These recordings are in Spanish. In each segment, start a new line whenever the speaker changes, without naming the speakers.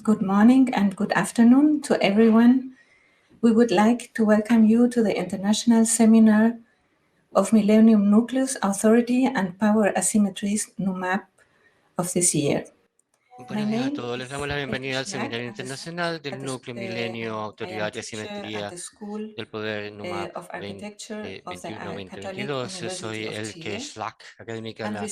Good morning and good afternoon to everyone. We would like to welcome you to the International Seminar of Millennium Nucleus Authority and Power Asymmetries NUMAP of this year.
Buenos días a todos. Les damos la bienvenida al Seminario Internacional del Núcleo Milenio, Autoridad y Asimetría del Poder NUMAP 2021-2022. Soy Elke Schlack, académica de la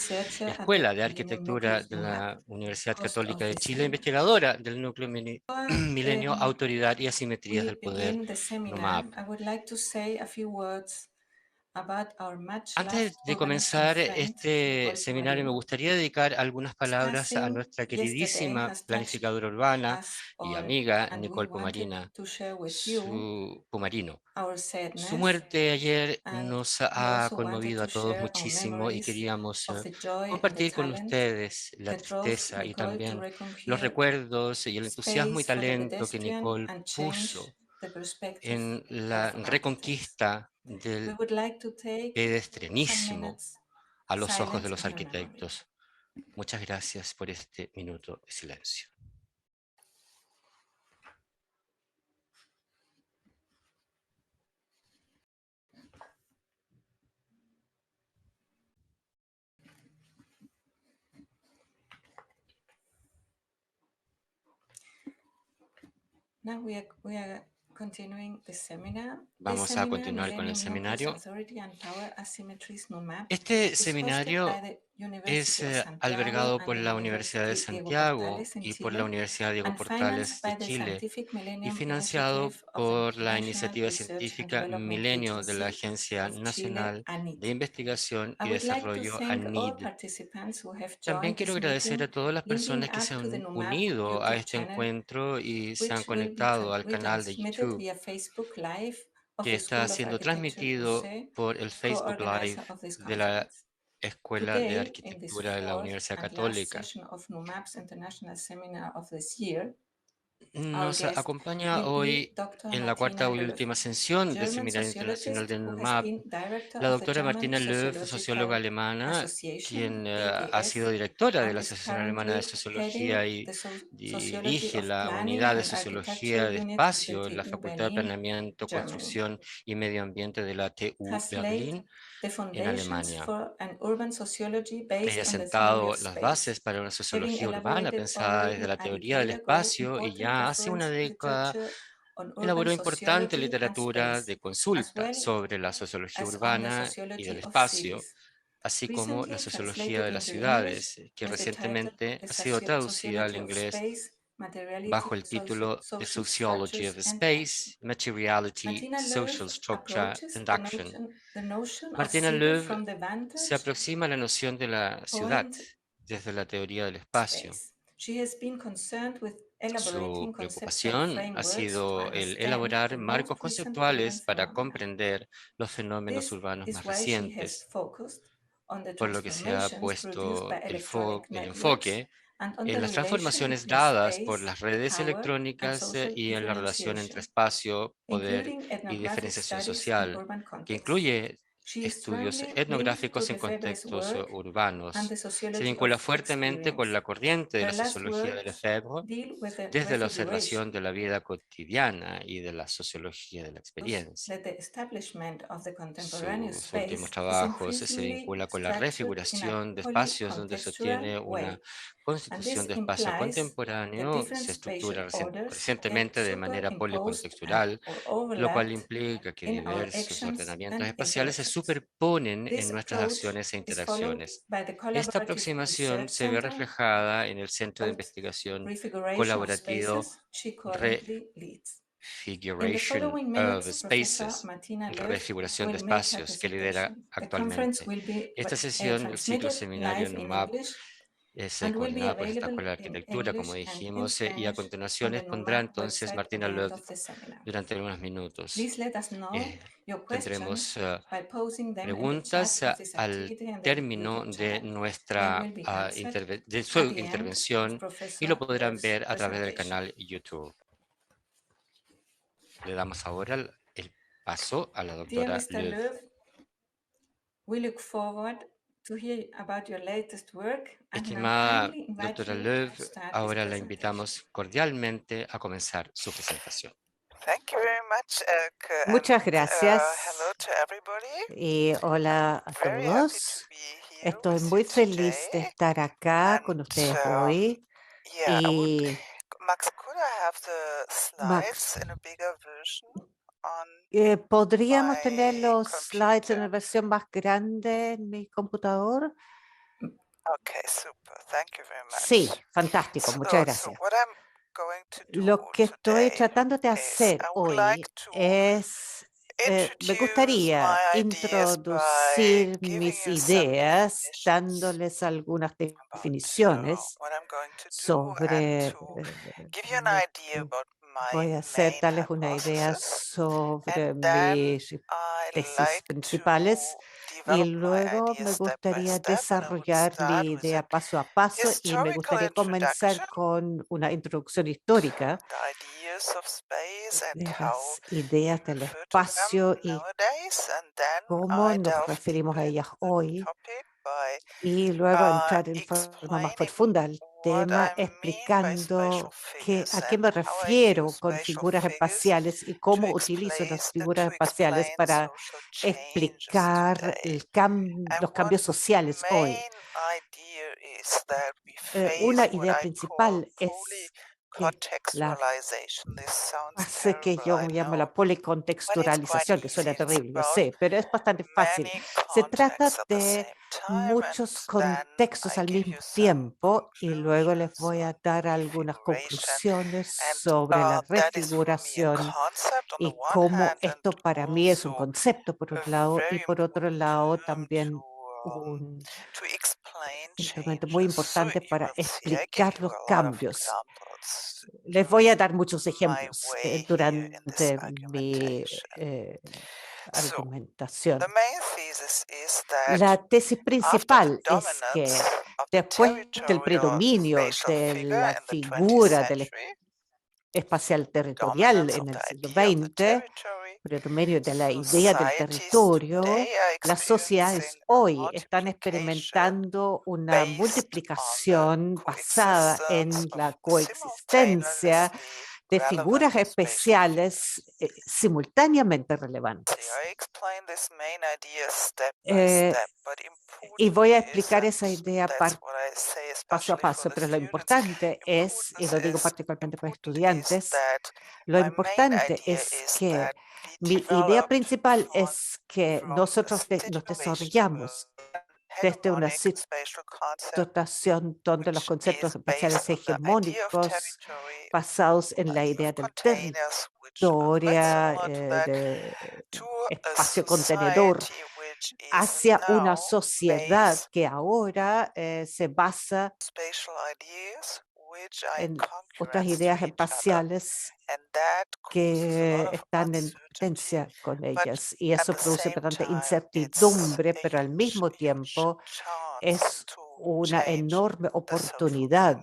Escuela de Arquitectura de la Universidad Católica de Chile, investigadora del Núcleo Milenio, Autoridad y Asimetrías del Poder NUMAP. Antes de comenzar este seminario, me gustaría dedicar algunas palabras a nuestra queridísima planificadora urbana y amiga Nicole Pumarino. Su muerte ayer nos ha conmovido a todos muchísimo y queríamos compartir con ustedes la tristeza y también los recuerdos y el entusiasmo y talento que Nicole puso en la reconquista del pedestrenísimo a los ojos de los arquitectos. Muchas gracias por este minuto de silencio. Vamos a continuar con el seminario. Este seminario es albergado por la Universidad de Santiago y por la Universidad Diego Portales de Chile y financiado por la iniciativa científica Milenio de la Agencia Nacional de Investigación y Desarrollo ANID. También quiero agradecer a todas las personas que se han unido a este encuentro y se han conectado al canal de YouTube, que está siendo transmitido por el Facebook Live de la Escuela de Arquitectura de la Universidad Católica. Nos acompaña hoy en la cuarta y última sesión del Seminario Internacional del NUMAP la doctora Martina Löw, socióloga alemana, quien ha sido directora de la Asociación Alemana de Sociología y dirige la Unidad de Sociología de Espacio en la Facultad de Planeamiento, Construcción y Medio Ambiente de la TU Berlín, en Alemania. Ella ha sentado las bases para una sociología urbana pensada desde la teoría del espacio y ya hace una década elaboró importante literatura de consulta sobre la sociología urbana y del espacio, así como la sociología de las ciudades, que recientemente ha sido traducida al inglés bajo el título The Sociology of Space, Materiality, Social Structure and Action. Martina Löw se aproxima a la noción de la ciudad desde la teoría del espacio. Su preocupación ha sido el elaborar marcos conceptuales para comprender los fenómenos urbanos más recientes, por lo que se ha puesto el enfoque en las transformaciones dadas por las redes electrónicas y en la relación entre espacio, poder y diferenciación social, que incluye estudios etnográficos en contextos urbanos. Se vincula fuertemente con la corriente de la sociología de Lefebvre, desde la observación de la vida cotidiana y de la sociología de la experiencia. Sus últimos trabajos se vincula con la refiguración de espacios donde se obtiene una constitución de espacio contemporáneo, se estructura recientemente de manera policontextual, lo cual implica que diversos ordenamientos espaciales se superponen en nuestras acciones e interacciones. Esta aproximación se ve reflejada en el Centro de Investigación Colaborativo Refiguration of Spaces, refiguración de espacios, que lidera actualmente. Esta sesión del ciclo seminario NUMAP es coordinada por esta Escuela de Arquitectura, como dijimos, y a continuación expondrá entonces Martina Löw durante algunos minutos. Tendremos preguntas al término de su intervención y lo podrán ver a través del canal YouTube. Le damos ahora el paso a la doctora Löw.
to hear about your latest work, and now
Estimada
kindly invite
doctora
you
Löw,
to start this
ahora la
presentation.
invitamos cordialmente a comenzar su presentación.
Muchas gracias y hola a todos. Estoy muy feliz de estar acá con ustedes hoy. Y Max, ¿podríamos tener los slides en una versión más grande en mi computador? Sí, fantástico, muchas gracias. Lo que estoy tratando de hacer hoy es, me gustaría introducir mis ideas dándoles algunas definiciones sobre, voy a hacer darles una idea sobre mis tesis principales y luego me gustaría desarrollar mi idea paso a paso y me gustaría comenzar con una introducción histórica de las ideas del espacio y cómo nos referimos a ellas hoy, y luego entrar en forma más profunda al tema explicando a qué me refiero con figuras espaciales y cómo utilizo las figuras espaciales para explicar los cambios sociales hoy. Una idea principal es que la fase que yo llamo la policontextualización, que suena terrible, yo sé, pero es bastante fácil. Se trata de muchos contextos al mismo tiempo y luego les voy a dar algunas conclusiones sobre la refiguración y cómo esto para mí es un concepto por un lado y por otro lado también un instrumento muy importante para explicar los cambios. Les voy a dar muchos ejemplos durante mi argumentación. La tesis principal es que después del predominio de la figura del espacial territorial en el siglo XX, predominio de la idea del territorio, las sociedades hoy están experimentando una multiplicación basada en la coexistencia de figuras especiales simultáneamente relevantes. Y voy a explicar esa idea paso a paso, pero lo importante es, y lo digo particularmente para estudiantes, lo importante es que mi idea principal es que nosotros nos desarrollamos desde una situación donde los conceptos espaciales hegemónicos basados en la idea del territorio, de espacio contenedor, hacia una sociedad que ahora se basa en otras ideas espaciales que están en potencia con ellas. Y eso produce bastante incertidumbre, pero al mismo tiempo es una enorme oportunidad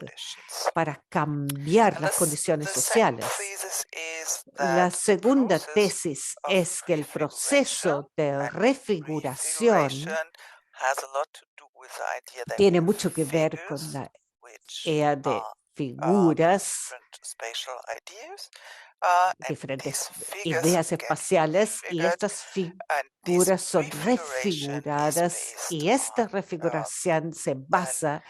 para cambiar las condiciones sociales. La segunda tesis es que el proceso de refiguración tiene mucho que ver con la idea de figuras, diferentes ideas espaciales, y estas figuras son refiguradas y esta refiguración se basa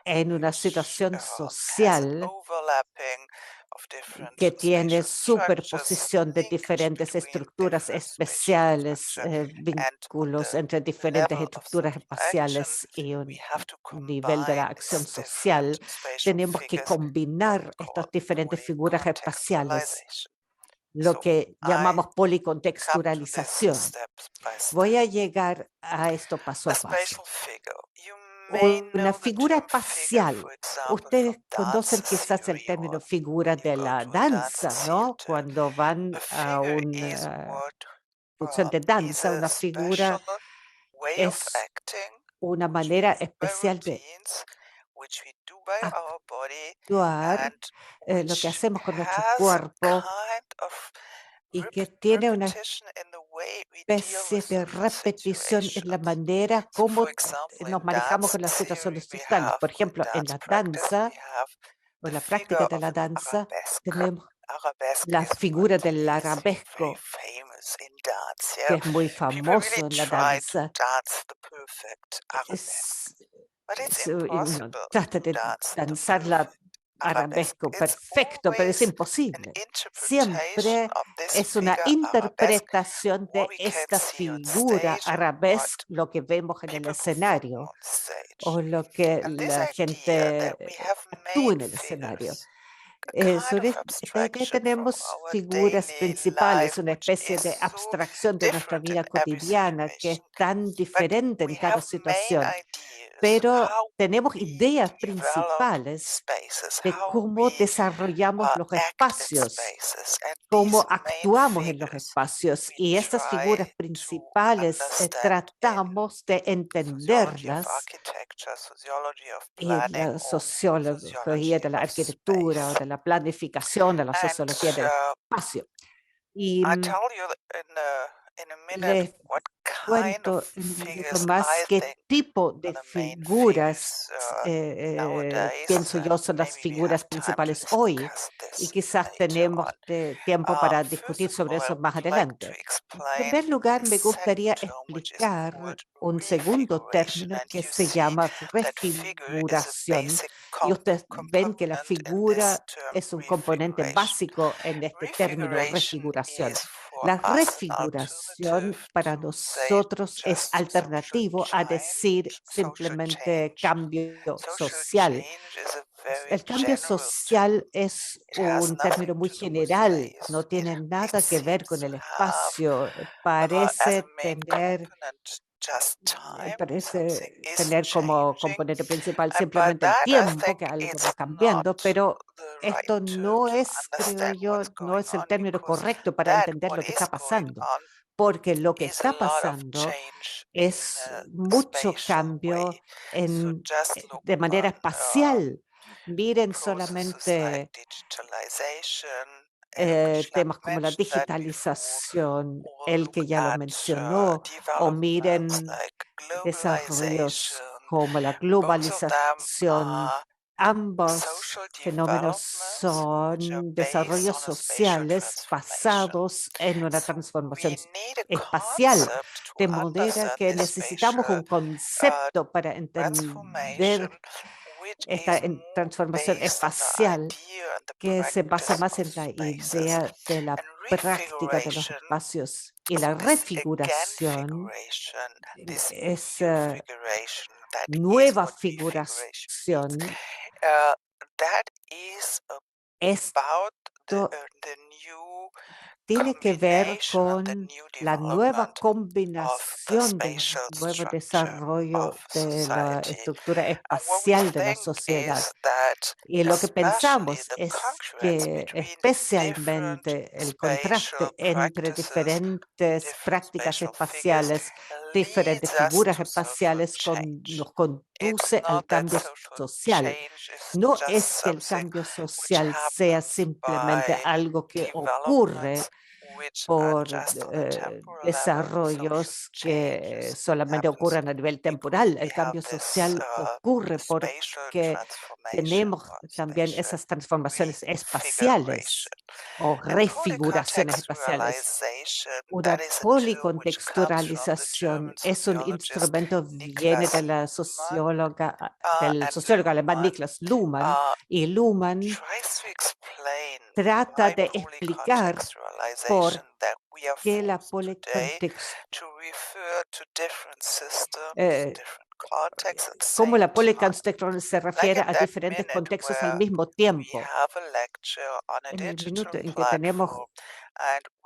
en una situación social que tiene superposición de diferentes estructuras especiales, vínculos entre diferentes estructuras espaciales y un nivel de la acción social. Tenemos que combinar estas diferentes figuras espaciales, lo que llamamos policontextualización. Voy a llegar a esto paso a paso. Una figura espacial. Ustedes conocen quizás el término figura de la danza, ¿no? Cuando van a una función de danza, una figura es una manera especial de actuar, lo que hacemos con nuestro cuerpo, y que tiene una especie de repetición en la manera como nos manejamos con las situaciones sociales. Por ejemplo, en la danza o en la práctica de la danza tenemos la figura del arabesco, que es muy famoso en la danza. Y uno trata de danzar la arabesco perfecto, pero es imposible. Siempre es una interpretación de esta figura arabesca, lo que vemos en el escenario o lo que la gente actúa en el escenario. Sobre esta idea tenemos figuras principales, una especie de abstracción de nuestra vida cotidiana que es tan diferente en cada situación, pero tenemos ideas principales de cómo desarrollamos los espacios, cómo actuamos en los espacios, y estas figuras principales tratamos de entenderlas en la sociología de la arquitectura o de la planificación, de la sociología del espacio. Y les cuento en un minuto más qué tipo de figuras pienso yo son las figuras principales hoy, y quizás tenemos tiempo para discutir sobre eso más adelante. En primer lugar, me gustaría explicar un segundo término que se llama refiguración. Y ustedes ven que la figura es un componente básico en este término, refiguración. La refiguración para nosotros es alternativo a decir simplemente cambio social. El cambio social es un término muy general, no tiene nada que ver con el espacio. Parece tener como componente principal simplemente el tiempo, que algo va cambiando, pero esto no es, creo yo, no es el término correcto para entender lo que está pasando, porque lo que está pasando es mucho cambio de manera espacial. Miren solamente temas como la digitalización, el que ya lo mencionó, o miren desarrollos como la globalización. Ambos fenómenos son desarrollos sociales basados en una transformación espacial, de manera que necesitamos un concepto para entender esta transformación espacial que se basa más en la idea de la práctica de los espacios, y la refiguración es nueva figuración. Esto tiene que ver con la nueva combinación del nuevo desarrollo de la estructura espacial de la sociedad. Y lo que pensamos es que especialmente el contraste entre diferentes prácticas espaciales, diferentes figuras espaciales, nos conduce al cambio social. No es que el cambio social sea simplemente algo que ocurre por desarrollos que solamente ocurren a nivel temporal. El cambio social ocurre porque tenemos también esas transformaciones espaciales o refiguraciones espaciales. Una policontextualización es un instrumento, viene de del sociólogo alemán Niklas Luhmann, y Luhmann trata de explicar por qué la cómo la policontextualización se refiere a diferentes contextos al mismo tiempo. En el minuto en que tenemos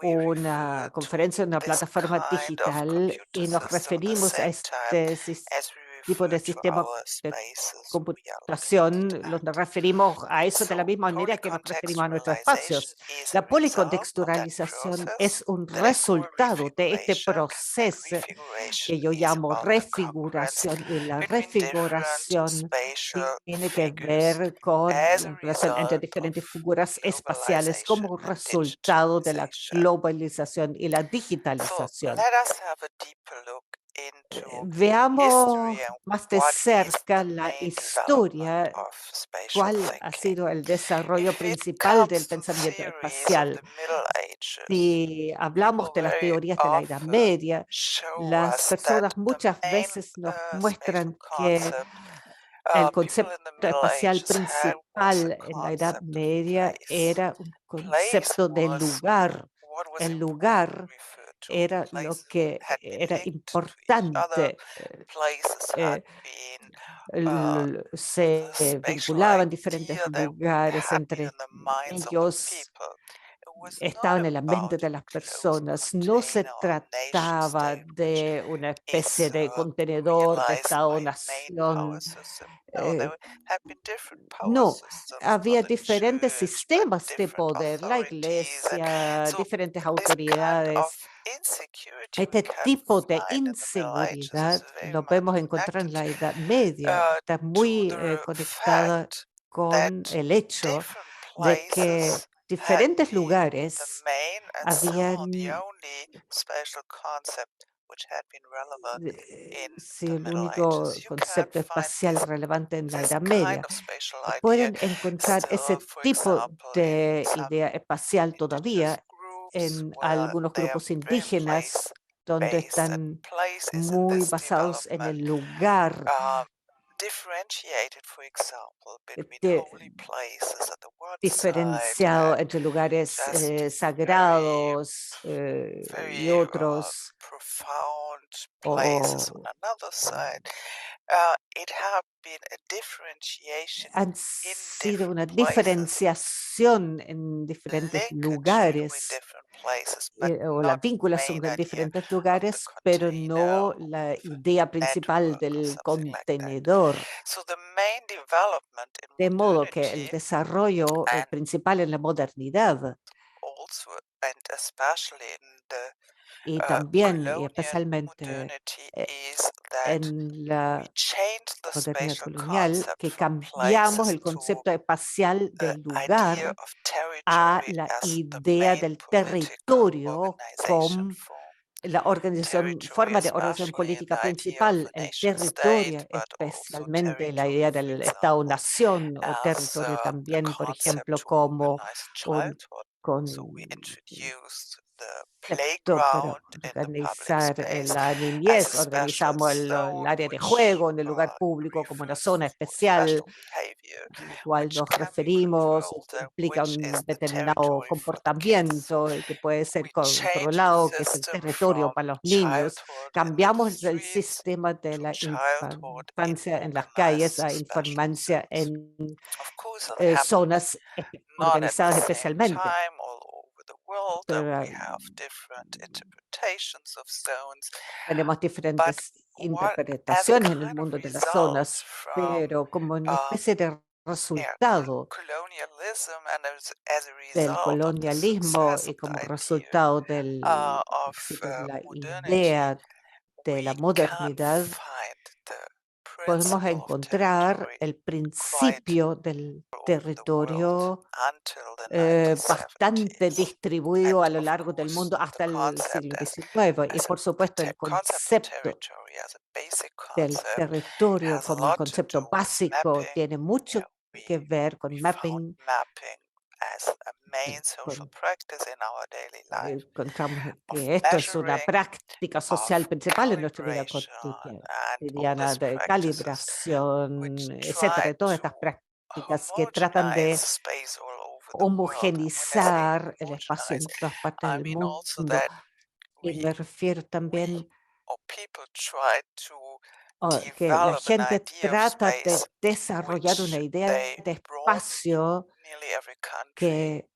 una conferencia en una plataforma digital y nos referimos a este tipo de sistema de computación, nos referimos a eso de la misma manera que nos referimos a nuestros espacios. La policontextualización es un resultado de este proceso que yo llamo refiguración, y la refiguración tiene que ver con la relación entre diferentes figuras espaciales como resultado de la globalización y la digitalización. Veamos más de cerca la historia, cuál ha sido el desarrollo principal del pensamiento espacial. Si hablamos de las teorías de la Edad Media, las personas muchas veces nos muestran que el concepto espacial principal en la Edad Media era un concepto de lugar. El lugar era lo que era importante. Se vinculaban diferentes lugares entre ellos. Estaba en la mente de las personas. No se trataba de una especie de contenedor de Estado-nación. No, había diferentes sistemas de poder, la iglesia, diferentes autoridades. Este tipo de inseguridad lo podemos encontrar en la Edad Media. Está muy conectada con el hecho de que diferentes lugares habían sido el único concepto espacial relevante en la Edad Media. Pueden encontrar ese tipo de idea espacial todavía en algunos grupos indígenas, donde están muy basados en el lugar, diferenciado entre lugares sagrados y otros. Han sido una diferenciación en diferentes lugares, o la vinculación en diferentes lugares, pero no la idea principal del contenedor. De modo que el desarrollo principal en la modernidad y también y especialmente en la modernidad colonial, que cambiamos el concepto espacial del lugar a la idea del territorio como la forma de organización política principal, el territorio, especialmente la idea del Estado-nación o territorio también, por ejemplo, como un concepto para organizar la niñez. Organizamos el área de juego en el lugar público como una zona especial a la cual nos referimos, implica un determinado comportamiento que puede ser controlado, que es el territorio para los niños. Cambiamos el sistema de la infancia en las calles a infancia en zonas organizadas especialmente. Tenemos diferentes interpretaciones en el mundo de las zonas, pero como una especie de resultado del colonialismo y como resultado del éxito de la idea de la modernidad, podemos encontrar el principio del territorio bastante distribuido a lo largo del mundo hasta el siglo XIX. Y por supuesto el concepto del territorio como un concepto básico tiene mucho que ver con mapping. Encontramos que esto es una práctica social principal en nuestra vida cotidiana de calibración, etcétera. Todas estas prácticas que tratan de homogenizar el espacio en todas partes del mundo. Y me refiero también que la gente trata de desarrollar una idea de espacio que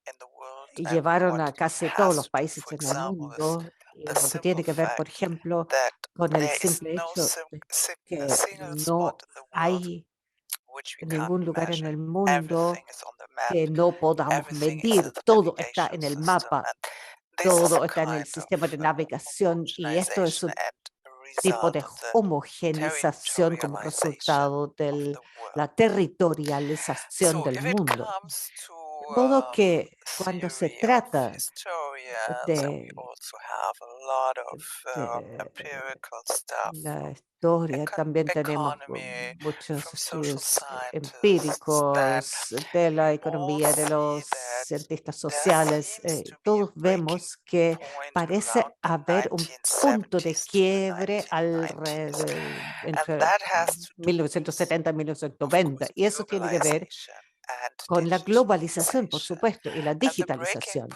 llevaron a casi todos los países en el mundo, lo que tiene que ver, por ejemplo, con el simple hecho de que no hay ningún lugar en el mundo que no podamos medir. Todo está en el mapa, todo está en el sistema de navegación, y esto es un tipo de homogenización como resultado de la territorialización del mundo. De modo que cuando se trata de la historia, también tenemos muchos estudios empíricos de la economía, de los cientistas sociales. Todos vemos que parece haber un punto de quiebre entre 1970 y 1990, y eso tiene que ver con la globalización, por supuesto, y la digitalización.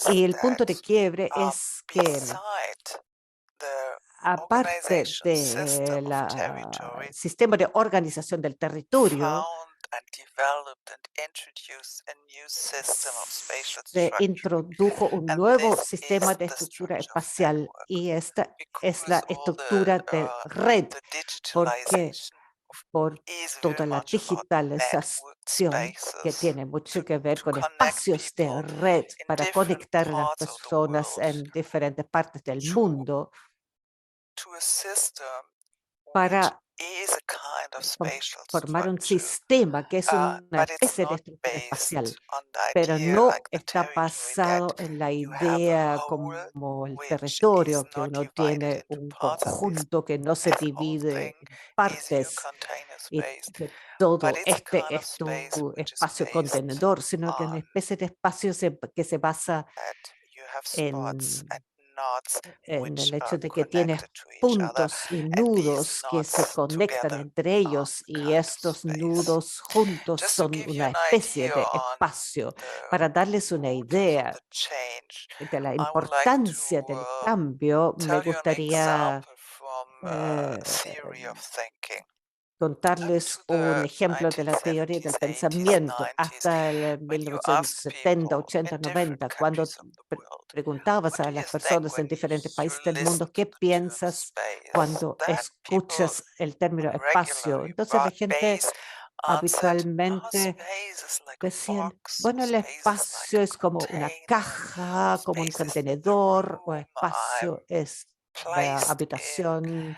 Y el punto de quiebre es que, aparte del sistema de organización del territorio, se introdujo un nuevo sistema de estructura espacial, y esta es la estructura de red, porque por toda la digitalización que tiene mucho que ver con espacios de red para conectar a las personas en diferentes partes del mundo, para formar un sistema que es una especie de estructura espacial, pero no está basado en la idea como el territorio, que uno tiene un conjunto que no se divide en partes y que todo este es tu espacio contenedor, sino que es una especie de espacio que se basa en el hecho de que tienes puntos y nudos que se conectan entre ellos, y estos nudos juntos son una especie de espacio. Para darles una idea de la importancia del cambio, me gustaría contarles un ejemplo de la teoría del pensamiento. Hasta el 1970, 80, 90, cuando preguntabas a las personas en diferentes países del mundo, ¿qué piensas cuando escuchas el término espacio? Entonces la gente habitualmente decían, bueno, el espacio es como una caja, como un contenedor, o espacio es la habitación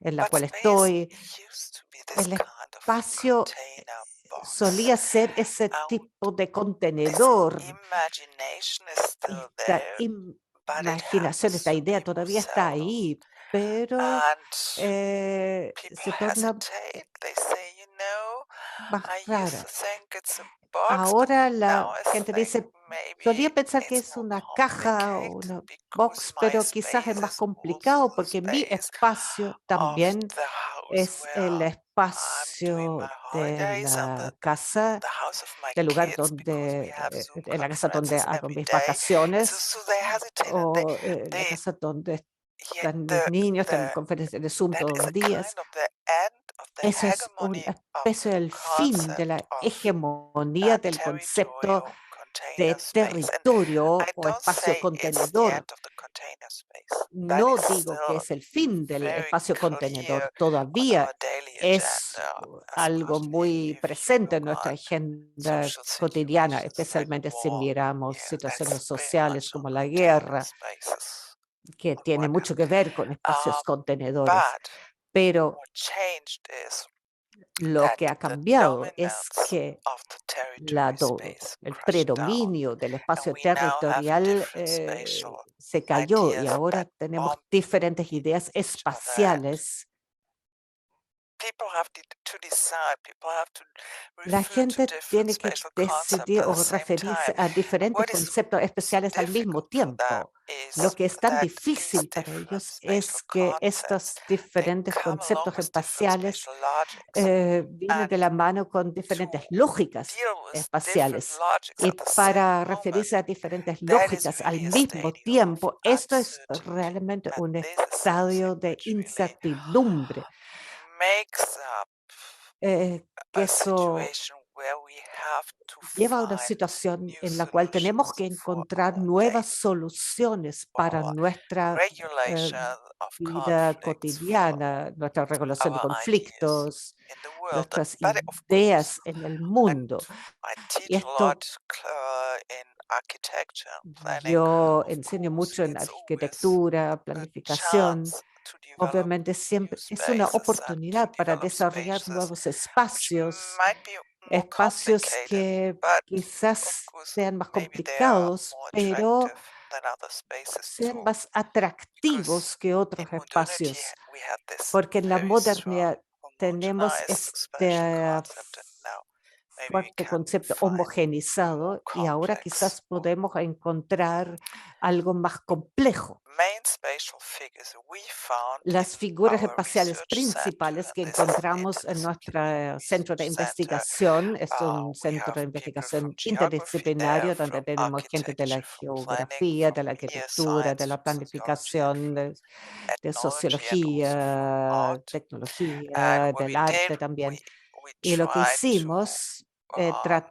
en la cual estoy. El espacio solía ser ese tipo de contenedor. Esta imaginación, esta idea todavía está ahí, pero se torna más rara. Ahora la gente dice, solía pensar que es una caja o una box, pero quizás es más complicado porque mi espacio también es el espacio de la casa, del lugar donde, en la casa donde hago mis vacaciones, o la casa donde están mis niños, están en conferencias de Zoom todos los días. Eso es una especie del fin de la hegemonía del concepto de territorio o espacio contenedor. No digo que es el fin del espacio contenedor, todavía es algo muy presente en nuestra agenda cotidiana, especialmente si miramos situaciones sociales como la guerra, que tiene mucho que ver con espacios contenedores. Pero lo que ha cambiado es que el predominio del espacio territorial se cayó, y ahora tenemos diferentes ideas espaciales. La gente tiene que decidir o referirse a diferentes conceptos especiales al mismo tiempo. Lo que es tan difícil para ellos es que estos diferentes conceptos espaciales vienen de la mano con diferentes lógicas espaciales. Y para referirse a diferentes lógicas al mismo tiempo, esto es realmente un estadio de incertidumbre. Que eso lleva a una situación en la cual tenemos que encontrar nuevas soluciones para nuestra vida cotidiana, nuestra regulación de conflictos, nuestras ideas en el mundo. Y esto yo enseño mucho en arquitectura, planificación. Obviamente siempre es una oportunidad para desarrollar nuevos espacios, espacios que quizás sean más complicados, pero sean más atractivos que otros espacios, porque en la modernidad tenemos este fuerte concepto homogenizado y ahora quizás podemos encontrar algo más complejo. Las figuras espaciales principales que encontramos en nuestro centro de investigación es un centro de investigación interdisciplinario donde tenemos gente de la geografía, de la arquitectura, de la planificación, de sociología, tecnología, del arte también. Y lo que hicimos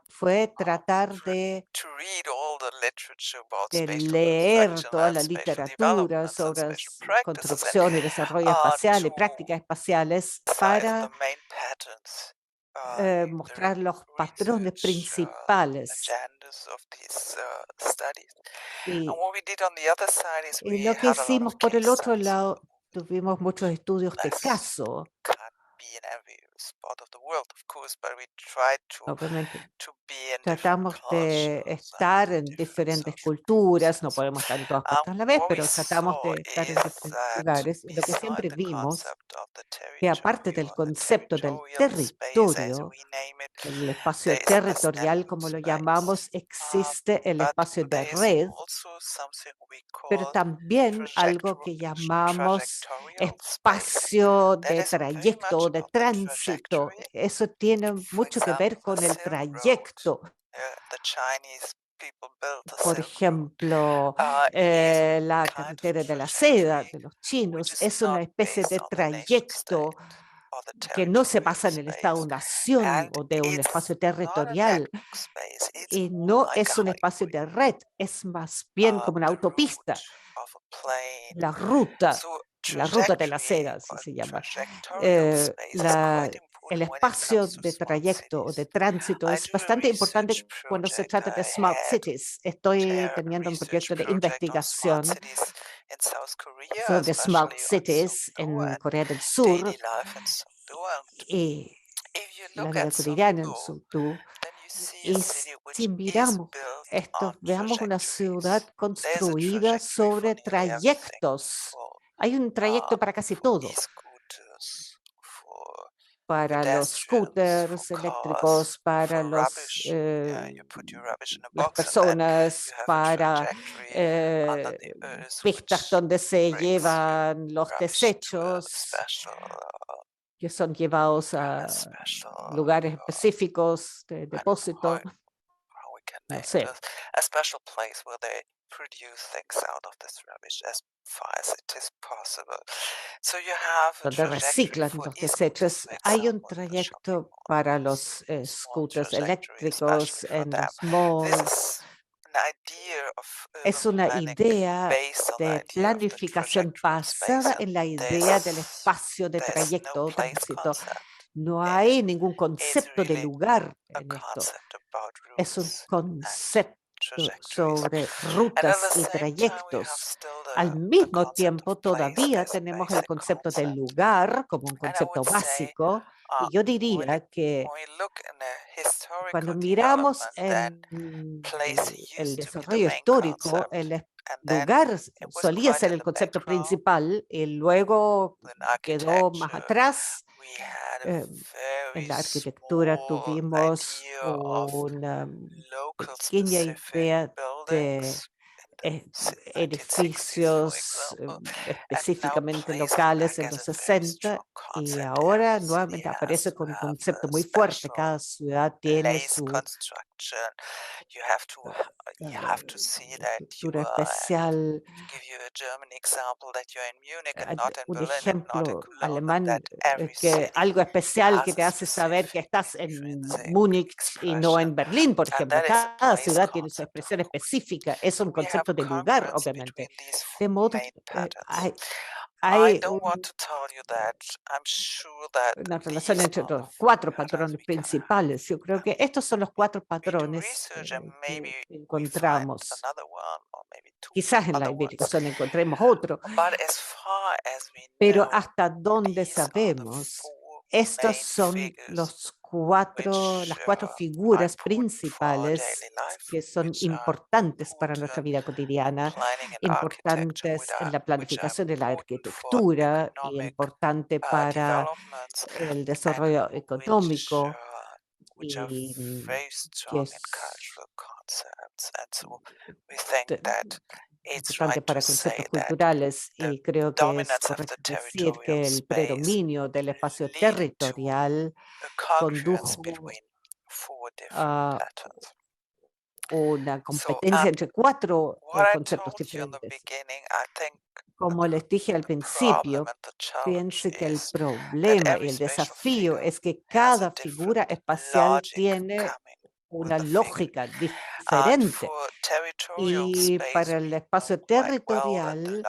fue tratar de leer toda la literatura sobre construcción y desarrollo espacial y prácticas espaciales para mostrar los patrones principales. Y lo que hicimos por el otro lado, tuvimos muchos estudios de caso. Obviamente, tratamos de estar en diferentes culturas, no podemos estar en todas partes a la vez, pero tratamos de estar en diferentes lugares. Y lo que siempre vimos, que aparte del concepto del territorio, el espacio territorial, como lo llamamos, existe el espacio de red, pero también algo que llamamos espacio de trayecto o de tránsito. Eso tiene mucho que ver con el trayecto. Por ejemplo, la carretera de la seda de los chinos es una especie de trayecto que no se basa en el Estado-nación o de un espacio territorial y no es un espacio de red, es más bien como una autopista, la ruta de la seda, así se llama. El espacio de trayecto o de tránsito es bastante importante cuando se trata de smart cities. Estoy teniendo un proyecto de investigación sobre smart cities en Corea del Sur y la vida cotidiana en Suzhou. Y si miramos esto, veamos una ciudad construida sobre trayectos. Hay un trayecto para casi todo. Para los scooters eléctricos, para las personas, para pistas donde se llevan los desechos que son llevados a lugares específicos de depósito. No sé. Donde reciclan los desechos. Hay un trayecto para los scooters eléctricos en los malls. Es una idea de planificación basada en la idea del espacio de trayecto o tránsito. No hay ningún concepto de lugar en esto. Es un concepto sobre rutas y trayectos. Al mismo tiempo, todavía tenemos el concepto del lugar como un concepto básico. Y yo diría que cuando miramos en el desarrollo histórico, el lugar solía ser el concepto principal y luego quedó más atrás. En la arquitectura tuvimos una pequeña idea de edificios específicamente locales en los 60 y ahora nuevamente aparece con un concepto muy fuerte. Cada ciudad tiene su estructura especial. Un ejemplo alemán, que algo especial que te hace saber que estás en Múnich y no en Berlín, por ejemplo. Cada ciudad tiene su expresión específica. Es un concepto de lugar, obviamente. De modo, hay una relación entre los 4 patrones principales. Yo creo que estos son los 4 patrones que encontramos. Quizás en la investigación encontremos otro, pero hasta donde sabemos, estas son las 4 figuras principales que son importantes para nuestra vida cotidiana, importantes en la planificación de la arquitectura y importante para el desarrollo económico y que es importante para conceptos culturales. Y creo que es correcto decir que el predominio del espacio territorial condujo a una competencia entre 4 conceptos diferentes. Como les dije al principio, piense que el problema y el desafío es que cada figura espacial tiene una lógica diferente. Y para el espacio territorial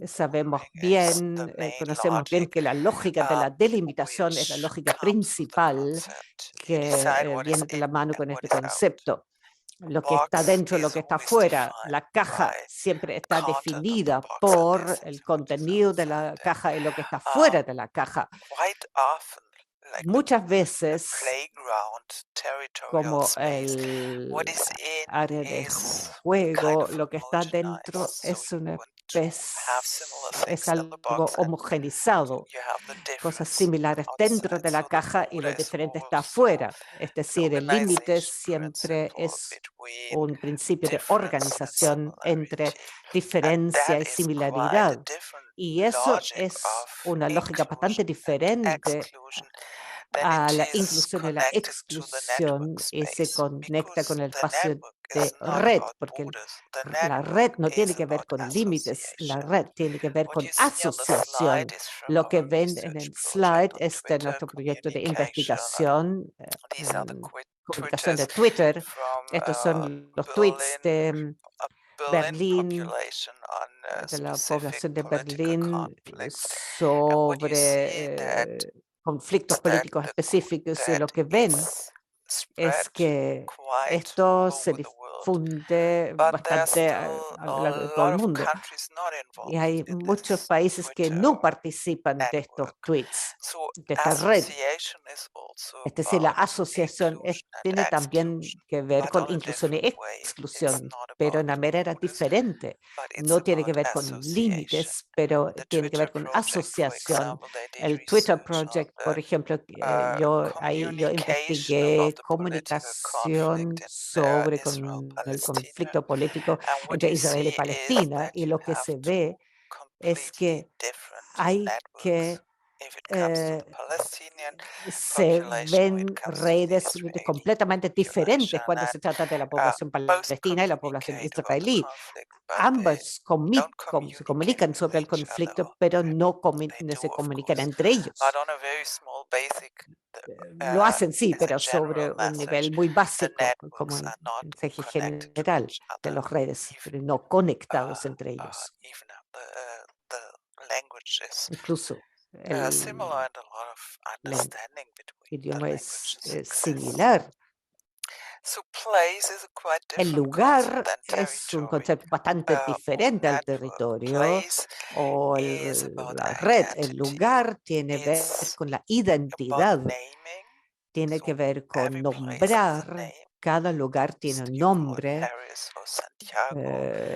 sabemos bien, conocemos bien que la lógica de la delimitación es la lógica principal que viene de la mano con este concepto. Lo que está dentro, lo que está fuera. La caja siempre está definida por el contenido de la caja y lo que está fuera de la caja. Muchas veces, como el área de juego, lo que está dentro es algo homogenizado, cosas similares dentro de la caja y lo diferente está afuera. Es decir, el límite siempre es un principio de organización entre diferencia y similaridad. Y eso es una lógica bastante diferente a la inclusión y la exclusión, y se conecta con el espacio de red, porque la red no tiene que ver con límites, la red tiene que ver con asociación. Lo que ven en el slide es de nuestro proyecto de investigación, comunicación de Twitter. Estos son los tweets de Berlín, de la población de Berlín, sobre conflictos políticos específicos, y lo que ven es que esto se difunde bastante a lo largo de todo el mundo. Y hay muchos países que no participan de estos tweets, de esta red. Es decir, la asociación tiene también que ver con inclusión y exclusión, pero de una manera diferente. No tiene que ver con límites, pero tiene que ver con asociación. El Twitter Project, por ejemplo, yo investigué comunicación sobre el conflicto político entre Israel y Palestina, y lo que se ve es que hay que se ven redes completamente diferentes cuando se trata de la población palestina y la población israelí. Ambas se comunican sobre el conflicto, pero no se comunican entre ellos. Lo hacen, sí, pero sobre un nivel muy básico, como un mensaje general de las redes, pero no conectados entre ellos. Incluso el idioma es similar. El lugar es un concepto bastante diferente al territorio o la red. El lugar tiene que ver con la identidad, tiene que ver con nombrar. Cada lugar tiene un nombre.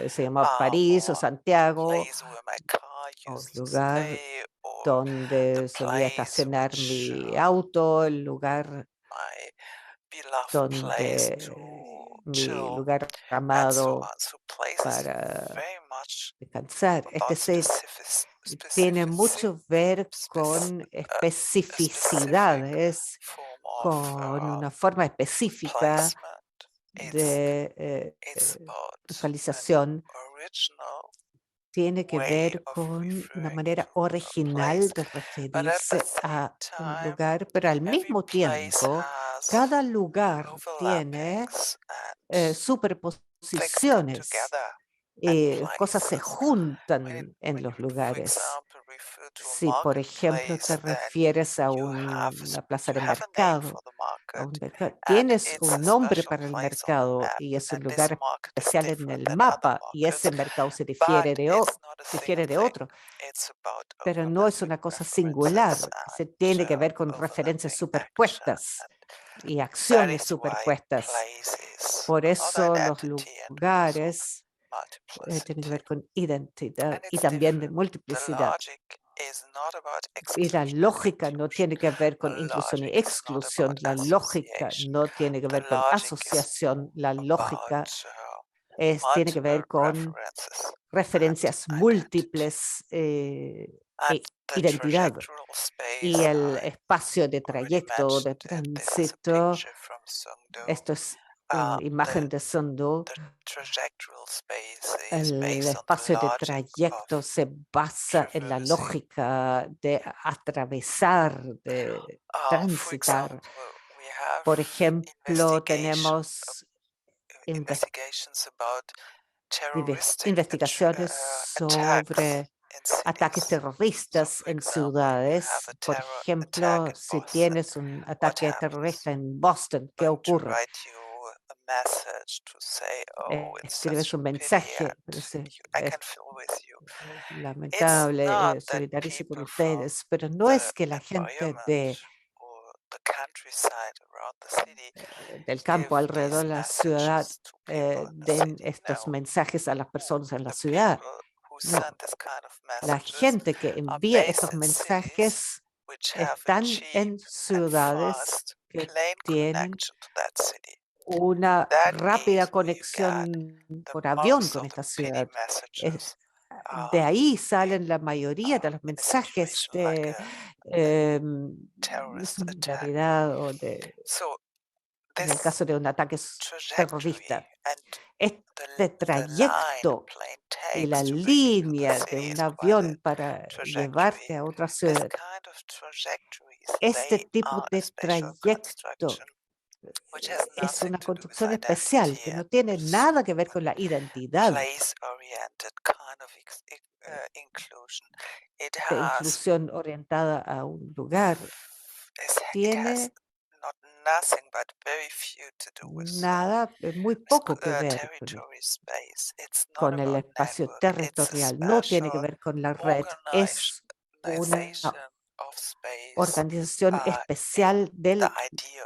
Se llama París o Santiago, o el lugar donde solía estacionar mi auto, el lugar donde mi lugar amado para descansar. Es decir, tiene mucho que ver con especificidades, con una forma específica de localización tiene que ver con una manera original de referirse a un lugar, pero al mismo tiempo cada lugar tiene superposiciones. Cosas se juntan en los lugares. Si, por ejemplo, te refieres a una plaza de mercado, tienes un nombre para el mercado y es un lugar especial en el mapa y ese mercado se difiere de otro, pero no es una cosa singular. Se tiene que ver con referencias superpuestas y acciones superpuestas. Por eso los lugares tienen que ver con identidad y también de multiplicidad. Y la lógica no tiene que ver con inclusión y exclusión. La lógica no tiene que ver con asociación. La lógica tiene que ver con referencias múltiples e identidad. Y el espacio de trayecto, de tránsito, esto es una imagen de Sundar. El espacio de trayecto se basa en la lógica de atravesar, de transitar. Por ejemplo, tenemos investigaciones sobre ataques terroristas en ciudades. Por ejemplo, si tienes un ataque terrorista en Boston, ¿qué ocurre? Escribes un mensaje, es lamentable, solidarizo con ustedes, pero no es que la gente del campo alrededor de la ciudad den estos mensajes a las personas en la ciudad. No. La gente que envía estos mensajes están en ciudades que tienen una rápida conexión por avión con esta ciudad. De ahí salen la mayoría de los mensajes de solidaridad o en el caso de un ataque terrorista. Este trayecto y la línea de un avión para llevarte a otra ciudad, este tipo de trayecto es una construcción especial que no tiene nada que ver con la identidad de inclusión orientada a un lugar. Tiene nada, muy poco que ver con el espacio territorial. No tiene que ver con la red. Es una organización especial del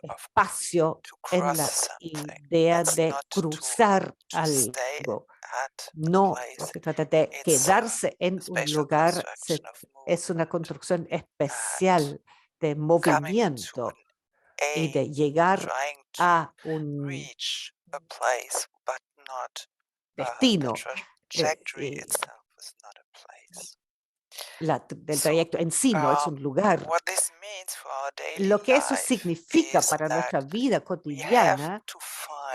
espacio en la idea de cruzar algo. No se trata de quedarse en un lugar, es una construcción especial de movimiento y de llegar a un destino. Del trayecto en sí no es un lugar. Lo que eso significa para nuestra vida cotidiana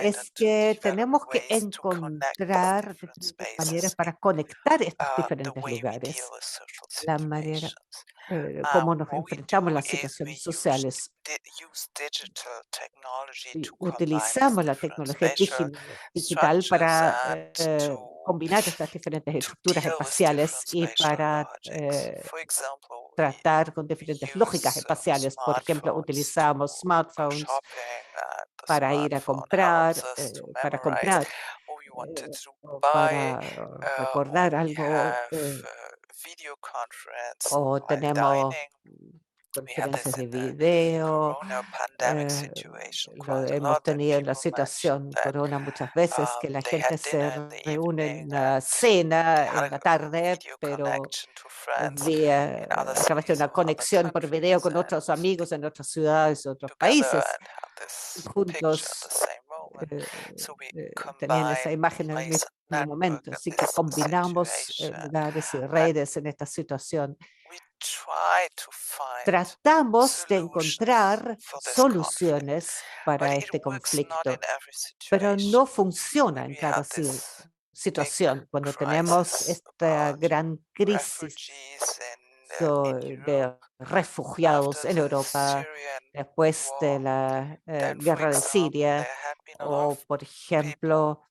es que tenemos que encontrar diferentes maneras para conectar estos diferentes lugares. La manera cómo nos enfrentamos a las situaciones sociales. Utilizamos la tecnología digital para combinar estas diferentes estructuras espaciales y para tratar con diferentes lógicas espaciales. Por ejemplo, utilizamos smartphones para ir a comprar, para recordar algo, o tenemos conferencias de video. Lo hemos tenido en la situación corona muchas veces, que la gente se reúne en una cena en la tarde, pero a través de una conexión por video con otros amigos en otras ciudades, otros países, juntos tenían esa imagen en el mismo momento. Así que combinamos lugares y redes en esta situación. tratamos de encontrar soluciones para este conflicto, pero no funciona en cada situación. Cuando tenemos esta gran crisis de refugiados en Europa, después de la guerra de Siria, o por ejemplo,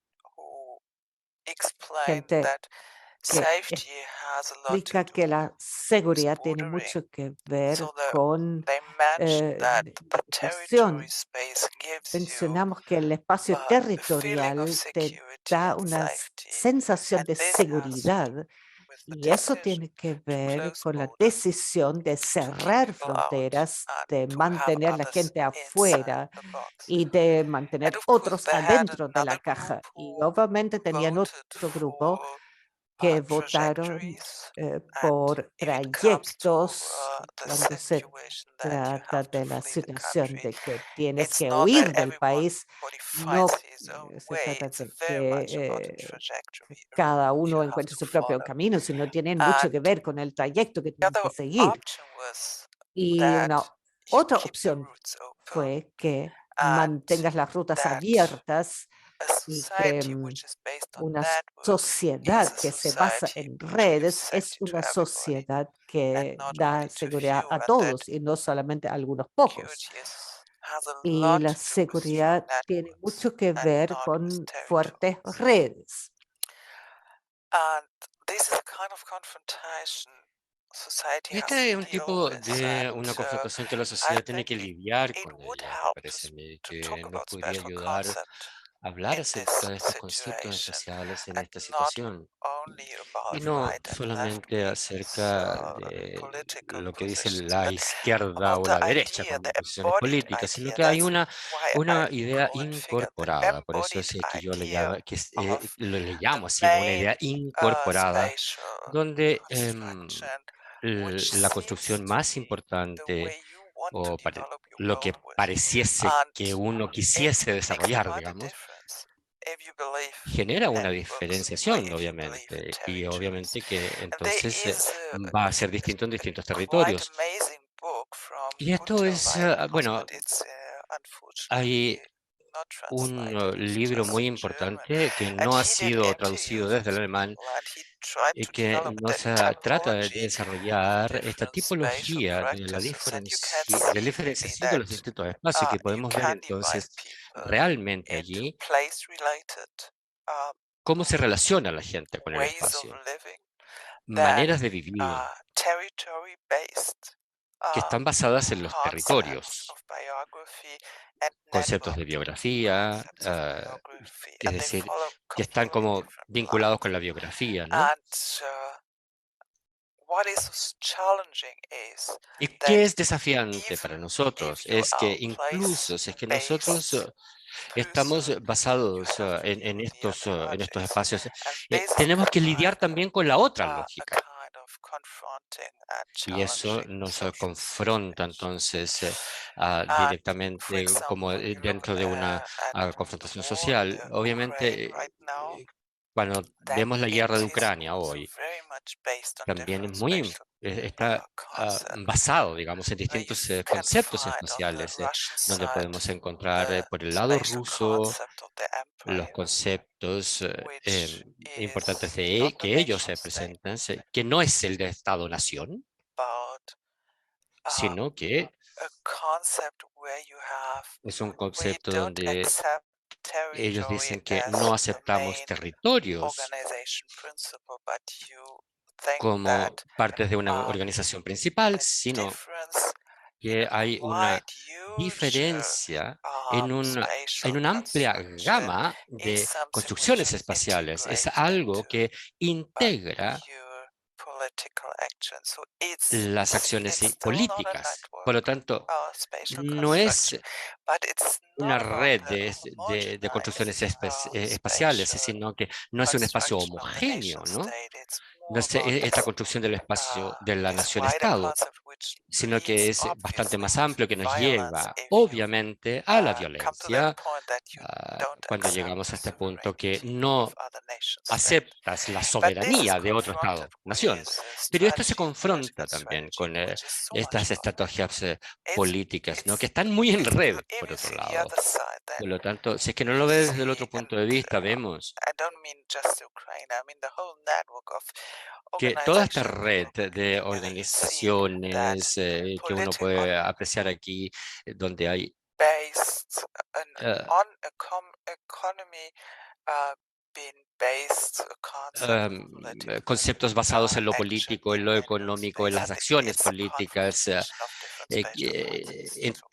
gente que explica que la seguridad tiene mucho que ver con migración. Mencionamos que el espacio territorial te da una sensación de seguridad, y eso tiene que ver con la decisión de cerrar fronteras, de mantener la gente afuera y de mantener otros adentro de la caja. Y obviamente tenían otro grupo que votaron por trayectos cuando se trata de la situación de que tienes que huir del país. No se trata de que cada uno encuentre su propio camino, sino tienen mucho que ver con el trayecto que tienen que seguir. Y una otra opción fue que mantengas las rutas abiertas y que una sociedad que se basa en redes es una sociedad que da seguridad a todos y no solamente a algunos pocos. Y la seguridad tiene mucho que ver con fuertes redes.
Este es un tipo de una confrontación que la sociedad tiene que lidiar con ella, me parece a mí, que nos podría ayudar a hablar acerca de estos conceptos espaciales en esta situación. Y no solamente acerca de lo que dice la izquierda o la derecha como posiciones políticas, sino que hay una idea incorporada. Por eso es que yo le llamo así, ¿no? Una idea incorporada, donde la construcción más importante o lo que pareciese que uno quisiese desarrollar, digamos, genera una diferenciación, obviamente, y obviamente que entonces va a ser distinto en distintos territorios. Y esto es, bueno, hay un libro muy importante que no ha sido traducido desde el alemán y que nos trata de desarrollar esta tipología de la diferenciación de los distintos espacios, que podemos ver entonces realmente allí cómo se relaciona la gente con el espacio, maneras de vivir que están basadas en los territorios, conceptos de biografía, es decir, que están como vinculados con la biografía, ¿no? ¿Y qué es desafiante para nosotros? Es que incluso si es que nosotros estamos basados en estos espacios, tenemos que lidiar también con la otra lógica. Y eso nos confronta entonces directamente como dentro de una confrontación social. Obviamente, cuando vemos la guerra de Ucrania hoy, también está basado, digamos, en distintos conceptos espaciales, donde podemos encontrar por el lado ruso los conceptos importantes que ellos presentan, que no es el de Estado-nación, sino que es un concepto donde ellos dicen que no aceptamos territorios como partes de una organización principal, sino que hay una diferencia en una amplia gama de construcciones espaciales. Es algo que integra las acciones políticas. Por lo tanto, no es una red de construcciones espaciales, sino que no es un espacio homogéneo, ¿no? no es esta construcción del espacio de la nación-estado, sino que es bastante más amplio, que nos lleva, obviamente, a la violencia cuando llegamos a este punto que no aceptas la soberanía de otro Estado, nación. Pero esto se confronta también con estas estrategias políticas, ¿no? Que están muy en red, por otro lado. Por lo tanto, si es que no lo ves desde el otro punto de vista, vemos que toda esta red de organizaciones que uno puede apreciar aquí, donde hay conceptos basados en lo político, en lo económico, en las acciones políticas,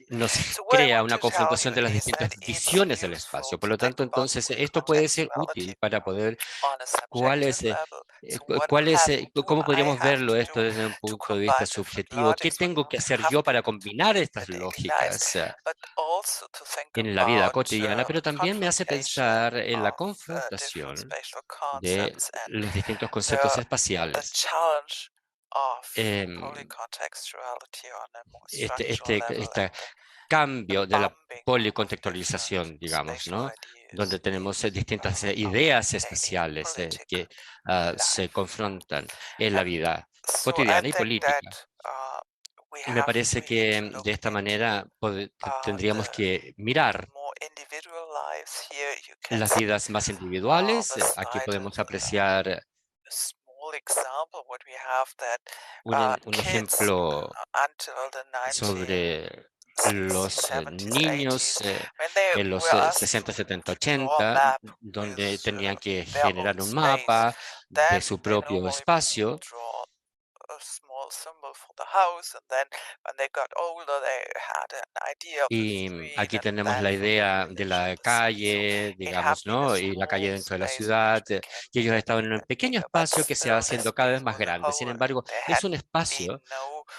nos crea una confrontación de las distintas visiones del espacio. Por lo tanto, entonces, esto puede ser útil para poder, ¿cómo podríamos verlo esto desde un punto de vista subjetivo? ¿Qué tengo que hacer yo para combinar estas lógicas en la vida cotidiana? Pero también me hace pensar en la confrontación de los distintos conceptos espaciales. Este cambio de la policontextualización, digamos, ¿no? Donde tenemos distintas ideas espaciales que se confrontan en la vida cotidiana y política. Y me parece que de esta manera tendríamos que mirar las vidas más individuales. Aquí podemos apreciar un ejemplo sobre los niños en los 60, 70, 80, donde tenían que generar un mapa de su propio espacio. Y aquí tenemos la idea de la calle, digamos, ¿no? Y la calle dentro de la ciudad. Y ellos estaban en un pequeño espacio que se va haciendo cada vez más grande. Sin embargo, es un espacio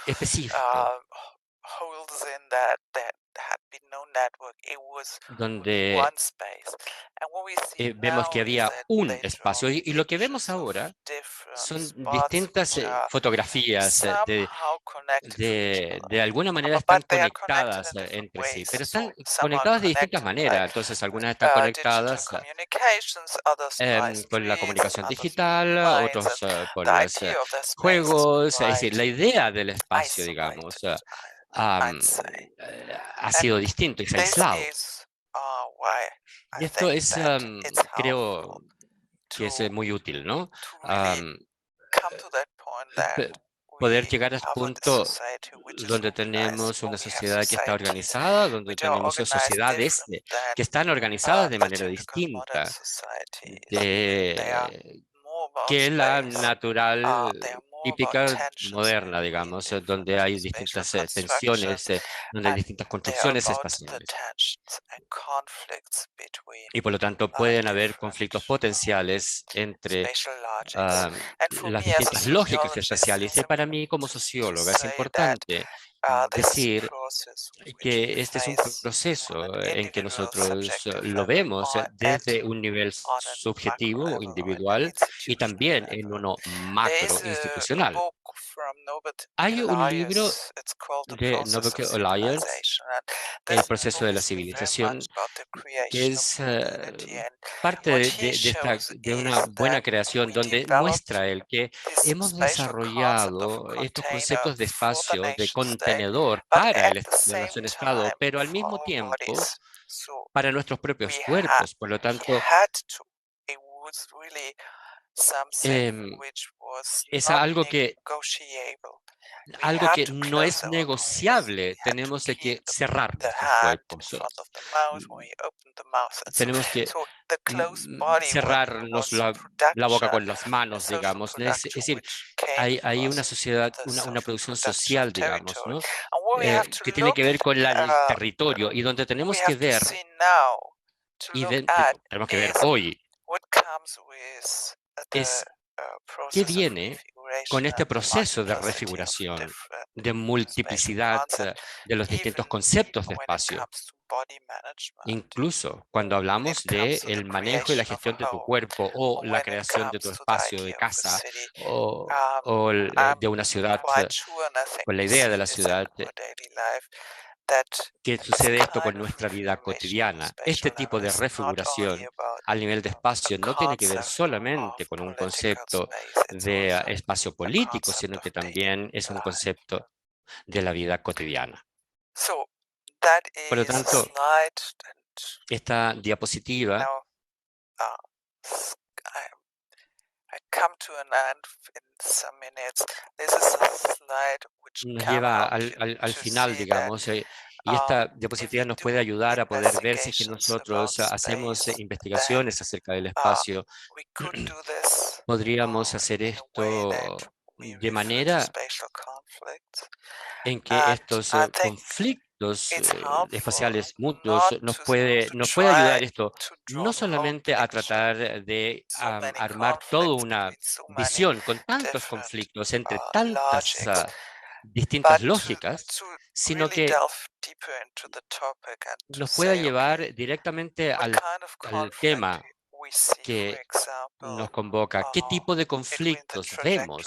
específico donde vemos que había un espacio. Y lo que vemos ahora son distintas fotografías de alguna manera están conectadas entre sí, pero están conectadas de distintas maneras. Entonces, algunas están conectadas con la comunicación digital, otros por los juegos. Es decir, la idea del espacio, digamos, ha sido distinto y se ha aislado. Y esto es, creo que es muy útil, ¿no? Poder llegar al punto donde tenemos una sociedad que está organizada, donde tenemos sociedades que están organizadas de manera distinta que la natural típica moderna, digamos, donde hay distintas tensiones, donde hay distintas construcciones espaciales. Y por lo tanto pueden haber conflictos potenciales entre las distintas lógicas espaciales. Y para mí, como socióloga, es importante decir que este es un proceso en que nosotros lo vemos desde un nivel subjetivo, individual, y también en uno macro institucional. Hay un libro de Norbert Elias, El proceso de la civilización, que es parte de una buena creación, donde muestra el que hemos desarrollado estos conceptos de espacio, de contenedor para la nación-estado, pero al mismo tiempo para nuestros propios cuerpos. Por lo tanto, es algo que no es negociable. Tenemos que cerrar nuestros cuerpos. Tenemos que cerrarnos la boca con las manos, digamos. Es decir, hay una sociedad, una producción social, digamos, ¿no? Que tiene que ver con el territorio y donde tenemos que ver, tenemos que ver hoy, es qué viene con este proceso de refiguración, de multiplicidad de los distintos conceptos de espacio, Incluso cuando hablamos de el manejo y la gestión de tu cuerpo o la creación de tu espacio de casa de una ciudad, con la idea de la ciudad, que sucede esto con nuestra vida cotidiana. Este tipo de refiguración al nivel de espacio no tiene que ver solamente con un concepto de espacio político, sino que también es un concepto de la vida cotidiana. Por lo tanto, esta diapositiva nos lleva al final, digamos, y esta diapositiva nos puede ayudar a poder ver si es que nosotros hacemos investigaciones acerca del espacio. Podríamos hacer esto de manera en que estos conflictos espaciales mutuos nos puede ayudar esto no solamente a tratar de armar toda una visión con tantos conflictos entre tantas distintas lógicas, sino que nos pueda llevar directamente al tema que nos convoca. ¿Qué tipo de conflictos vemos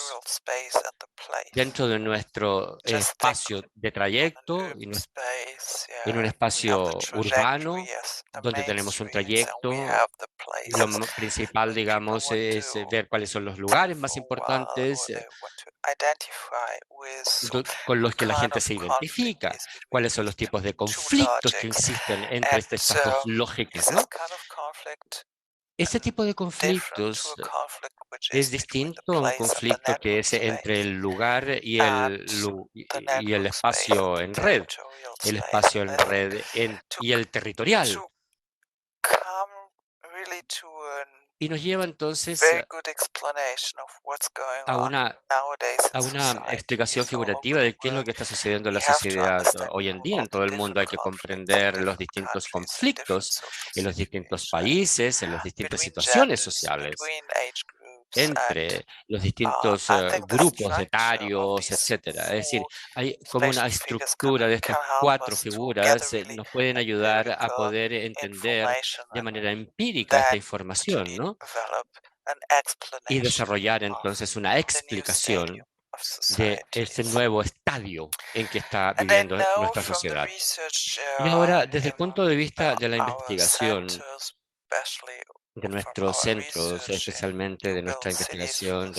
dentro de nuestro espacio de trayecto, en un espacio urbano, donde tenemos un trayecto? Lo principal, digamos, es ver cuáles son los lugares más importantes con los que la gente se identifica, cuáles son los tipos de conflictos que existen entre estas dos lógicas, ¿no? Ese tipo de conflictos es distinto a un conflicto que es entre el lugar y el espacio en red, y el territorial. Y nos lleva entonces a una explicación figurativa de qué es lo que está sucediendo en la sociedad hoy en día. En todo el mundo hay que comprender los distintos conflictos en los distintos países, en las distintas situaciones sociales, entre los distintos grupos etarios, etcétera. Es decir, hay como una estructura de estas cuatro figuras nos pueden ayudar a poder entender de manera empírica esta información, ¿no? Y desarrollar entonces una explicación de este nuevo estadio en que está viviendo nuestra sociedad. Y ahora, desde el punto de vista de la investigación, de nuestros centros, especialmente de nuestra investigación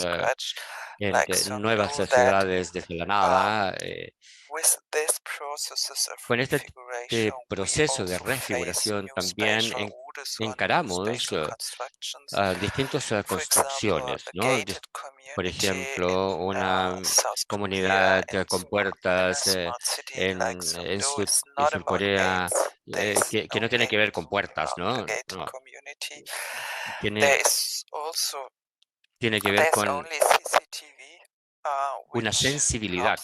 en nuevas ciudades desde la nada, con este proceso de refiguración también encaramos distintas construcciones, ¿no? Por ejemplo, una comunidad con puertas en Surcorea que no tiene que ver con puertas, ¿no? No. Tiene que ver con una sensibilidad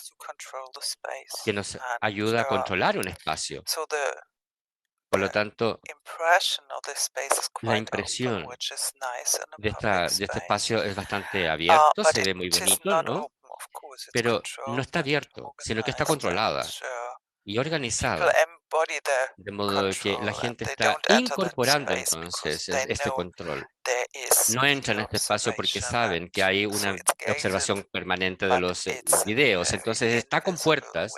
que nos ayuda a controlar un espacio. Por lo tanto, la impresión de este espacio es bastante abierto, se ve muy bonito, ¿no? Pero no está abierto, sino que está controlada y organizada. De modo que la gente está incorporando entonces este control. No entran en este espacio porque saben que hay una observación permanente de los videos. Entonces está con puertas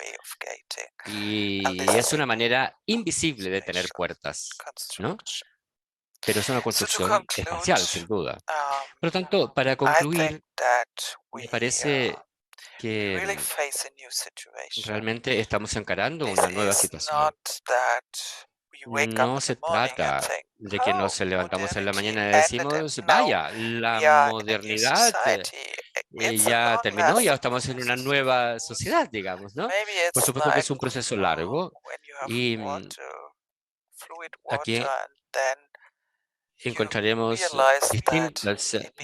y es una manera invisible de tener puertas, ¿no? Pero es una construcción espacial, sin duda. Por lo tanto, para concluir, me parece que realmente estamos encarando una nueva situación. No se trata de que nos levantamos en la mañana y decimos, vaya, la modernidad ya terminó, ya estamos en una nueva sociedad, digamos, ¿no? Por supuesto que es un proceso largo y aquí encontraremos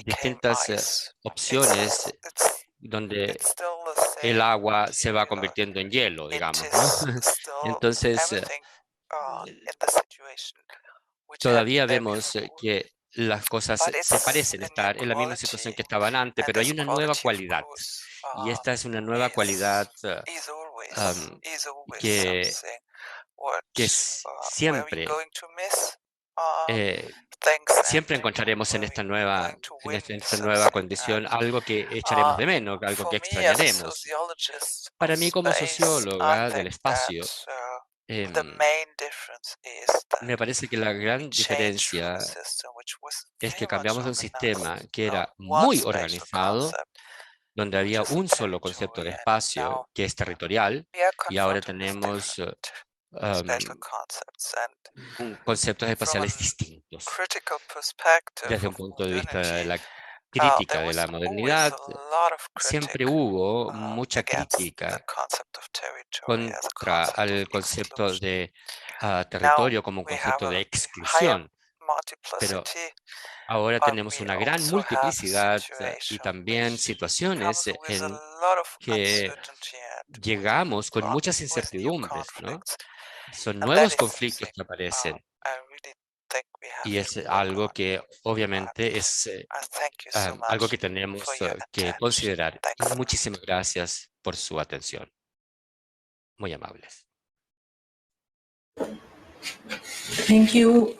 distintas opciones donde el agua se va convirtiendo en hielo, digamos, ¿no? Entonces, todavía vemos que las cosas se parecen estar en la misma situación que estaban antes, pero hay una nueva cualidad. Y esta es una nueva cualidad que que siempre encontraremos en esta nueva condición algo que echaremos de menos, algo que extrañaremos. Para mí, como socióloga del espacio, me parece que la gran diferencia es que cambiamos de un sistema que era muy organizado, donde había un solo concepto de espacio, que es territorial, y ahora tenemos conceptos espaciales distintos. Desde un punto de vista de la crítica de la modernidad, siempre hubo mucha crítica contra el concepto de territorio como un concepto de exclusión, pero ahora tenemos una gran multiplicidad y también situaciones en que llegamos con muchas incertidumbres, ¿no? Son nuevos conflictos que aparecen y es algo que obviamente es algo que tenemos que considerar. Muchísimas gracias por su atención. Muy amables.
Thank you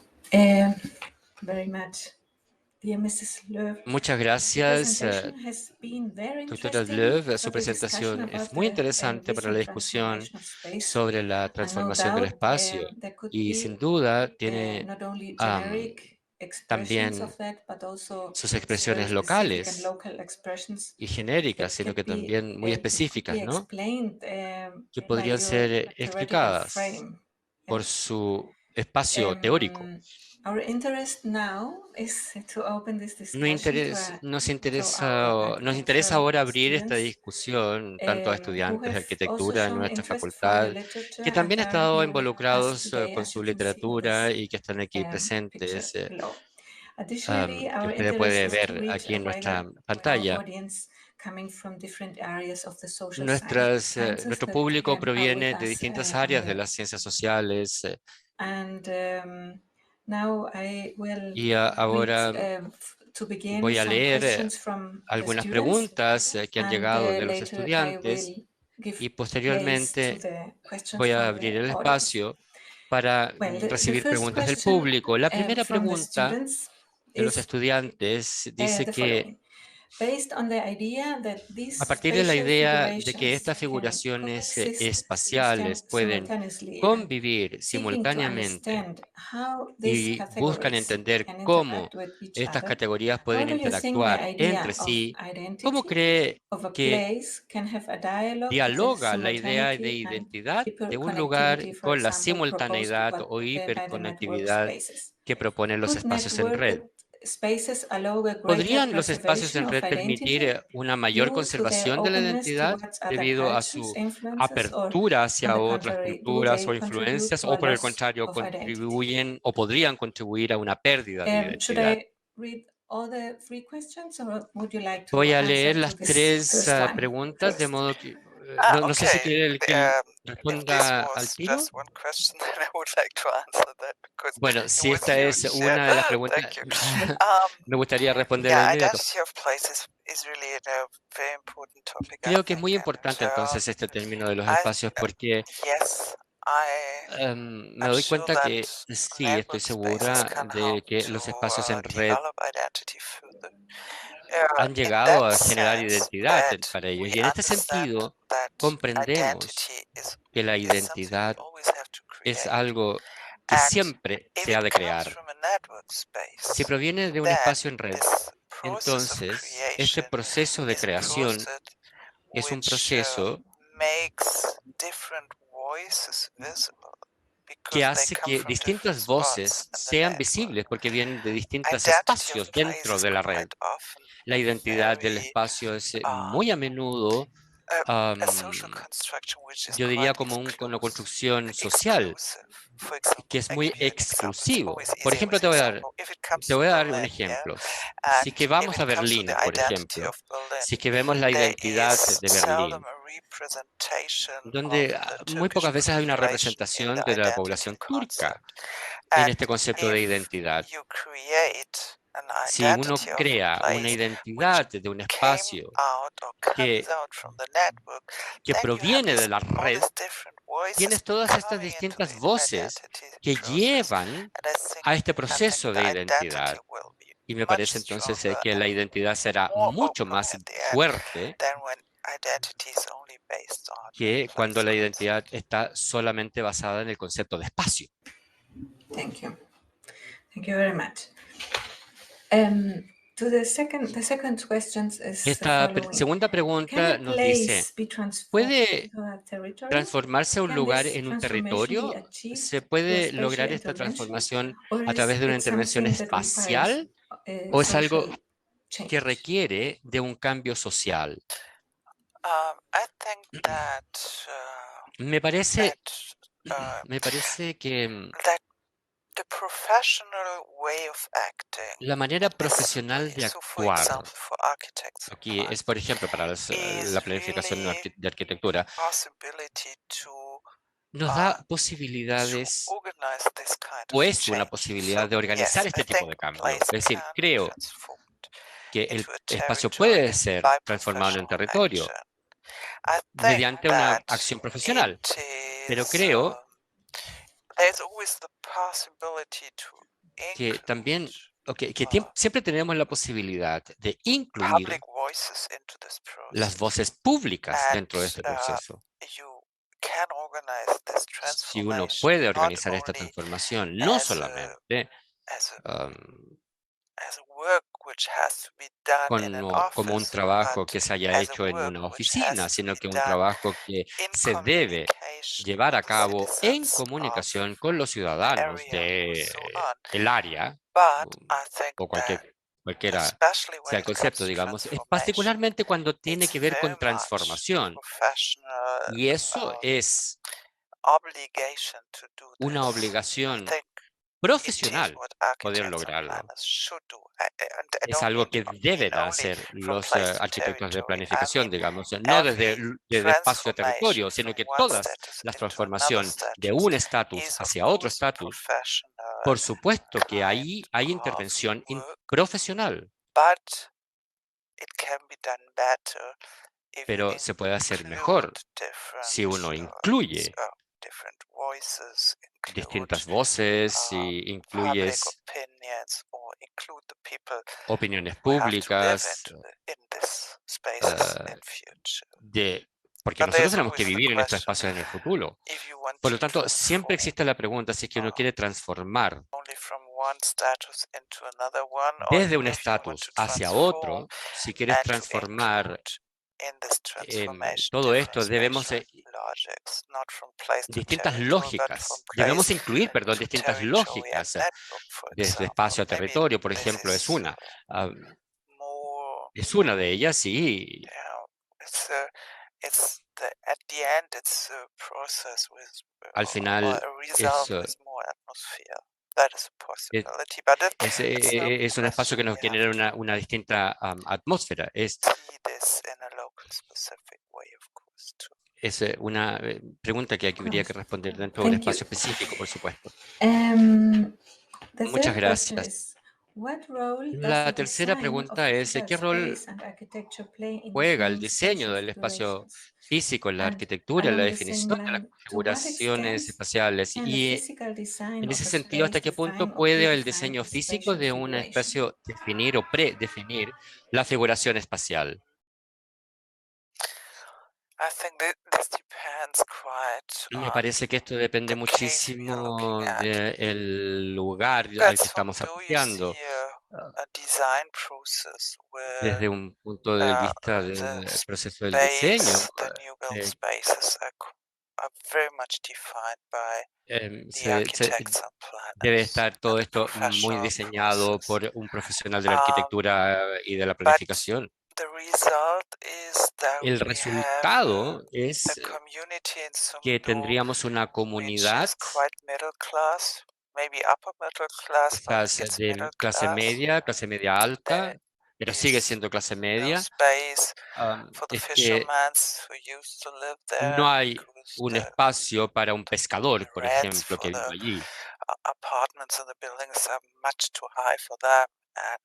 very much, dear Mrs. Löw.
Muchas gracias, doctora Löw. Su presentación es muy interesante para la discusión sobre la transformación del espacio y sin duda tiene también sus expresiones locales y genéricas, sino que también muy específicas, ¿no? Que podrían ser explicadas por su espacio teórico. Nos interesa ahora abrir esta discusión tanto a estudiantes de arquitectura en nuestra facultad, que también han estado involucrados con su literatura y que están aquí presentes, que usted puede ver aquí en nuestra pantalla. Nuestro público proviene de distintas áreas de las ciencias sociales. Y ahora voy a leer algunas preguntas que han llegado de los estudiantes y posteriormente voy a abrir el espacio para recibir preguntas del público. La primera pregunta de los estudiantes dice que a partir de la idea de que estas figuraciones espaciales pueden convivir simultáneamente y buscan entender cómo estas categorías pueden interactuar entre sí, ¿cómo cree que dialoga la idea de identidad de un lugar con la simultaneidad o hiperconectividad que proponen los espacios en red? ¿Podrían los espacios en red permitir una mayor conservación de la identidad debido a su apertura hacia otras culturas o influencias, o por el contrario, contribuyen o podrían contribuir a una pérdida de identidad? Voy a leer las tres preguntas, de modo que no sé si quiere que responda al tiro. Bueno, si esta es una de las preguntas, me gustaría responder de inmediato. Creo que es muy importante entonces este término de los espacios porque me doy cuenta que sí, estoy segura de que los espacios en red han llegado a generar identidad para ellos. Y en este sentido, comprendemos que la identidad es algo que siempre se ha de crear. Si proviene de un espacio en red, entonces este proceso de creación es un proceso que hace que distintas voces sean visibles porque vienen de distintos espacios dentro de la red. La identidad del espacio es muy a menudo, yo diría, como una construcción social, que es muy exclusivo. Por ejemplo, te voy a dar un ejemplo. Si que vamos a Berlín, por ejemplo, si que vemos la identidad de Berlín, donde muy pocas veces hay una representación de la población turca en este concepto de identidad. Si uno crea una identidad de un espacio que proviene de la red, tienes todas estas distintas voces que llevan a este proceso de identidad. Y me parece entonces que la identidad será mucho más fuerte que cuando la identidad está solamente basada en el concepto de espacio.
Thank you. Thank you very much. The second question is
Esta
the following.
segunda pregunta nos dice, ¿puede transformarse un lugar en un territorio? ¿Se puede lograr esta transformación a través de una intervención espacial? ¿O es algo que requiere de un cambio social? Me parece que la manera profesional de actuar, aquí es por ejemplo para la planificación de arquitectura, nos da posibilidades, o es una posibilidad de organizar este tipo de cambio. Es decir, creo que el espacio puede ser transformado en un territorio mediante una acción profesional, pero creo que también siempre tenemos la posibilidad de incluir las voces públicas dentro de este proceso. Si uno puede organizar esta transformación, no solamente como un trabajo que se haya hecho en una oficina, sino que un trabajo que se debe llevar a cabo en comunicación con los ciudadanos del área, o cualquiera sea el concepto, digamos, es particularmente cuando tiene que ver con transformación. Y eso es una obligación profesional poder lograrlo. Es algo que deben hacer los arquitectos de planificación, digamos, no desde espacio a territorio, sino que todas las transformaciones de un estatus hacia otro estatus, por supuesto que ahí hay intervención profesional, pero se puede hacer mejor si uno incluye distintas voces y incluyes opiniones públicas, porque nosotros tenemos que vivir en estos espacios en el futuro. Por lo tanto, siempre existe la pregunta si es que uno quiere transformar desde un estatus hacia otro. Si quieres transformar todo esto, debemos distintas lógicas. Debemos incluir, distintas lógicas desde espacio a territorio, por ejemplo, es una. Es una de ellas y al final es un espacio que nos genera una distinta atmósfera. Es una pregunta que habría que responder dentro de un espacio específico, por supuesto. Muchas gracias. La tercera pregunta es, ¿qué rol juega el diseño del espacio físico en la arquitectura, en la definición de las configuraciones espaciales? Y en ese sentido, ¿hasta qué punto puede el diseño físico de un espacio definir o predefinir la figuración espacial? Me parece que esto depende muchísimo del lugar al que estamos apuntando. Desde un punto de vista del proceso del diseño, debe estar todo esto muy diseñado por un profesional de la arquitectura y de la planificación. El resultado es que tendríamos una comunidad quizás de clase media alta, pero sigue siendo clase media. Es que no hay un espacio para un pescador, por ejemplo, que vive allí.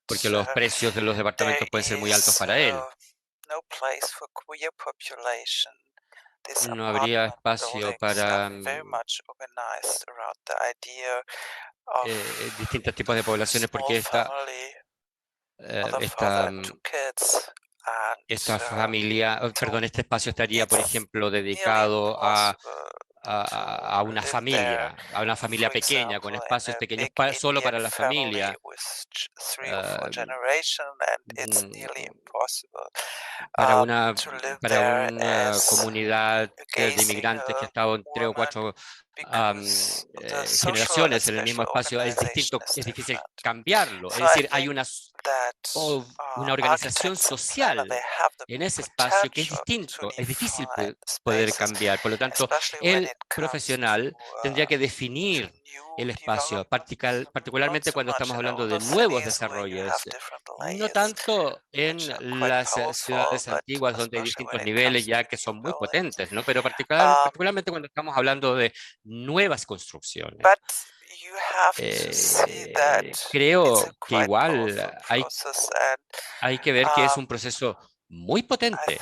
porque los precios de los departamentos pueden ser muy altos para él. No habría espacio para distintos tipos de poblaciones porque esta familia, perdón, este espacio estaría, por ejemplo, dedicado a una familia pequeña, con espacios pequeños solo para la familia. Para una comunidad de inmigrantes que ha estado en 3 o 4 generaciones en el mismo espacio, es difícil cambiarlo. Es decir, hay una organización social en ese espacio que es distinto, es difícil poder cambiar. Por lo tanto, el profesional tendría que definir el espacio, particularmente cuando estamos hablando de nuevos desarrollos, no tanto en las ciudades antiguas donde hay distintos niveles ya que son muy potentes, ¿no? Pero particularmente cuando estamos hablando de nuevas construcciones. Creo que igual hay que ver que es un proceso muy potente.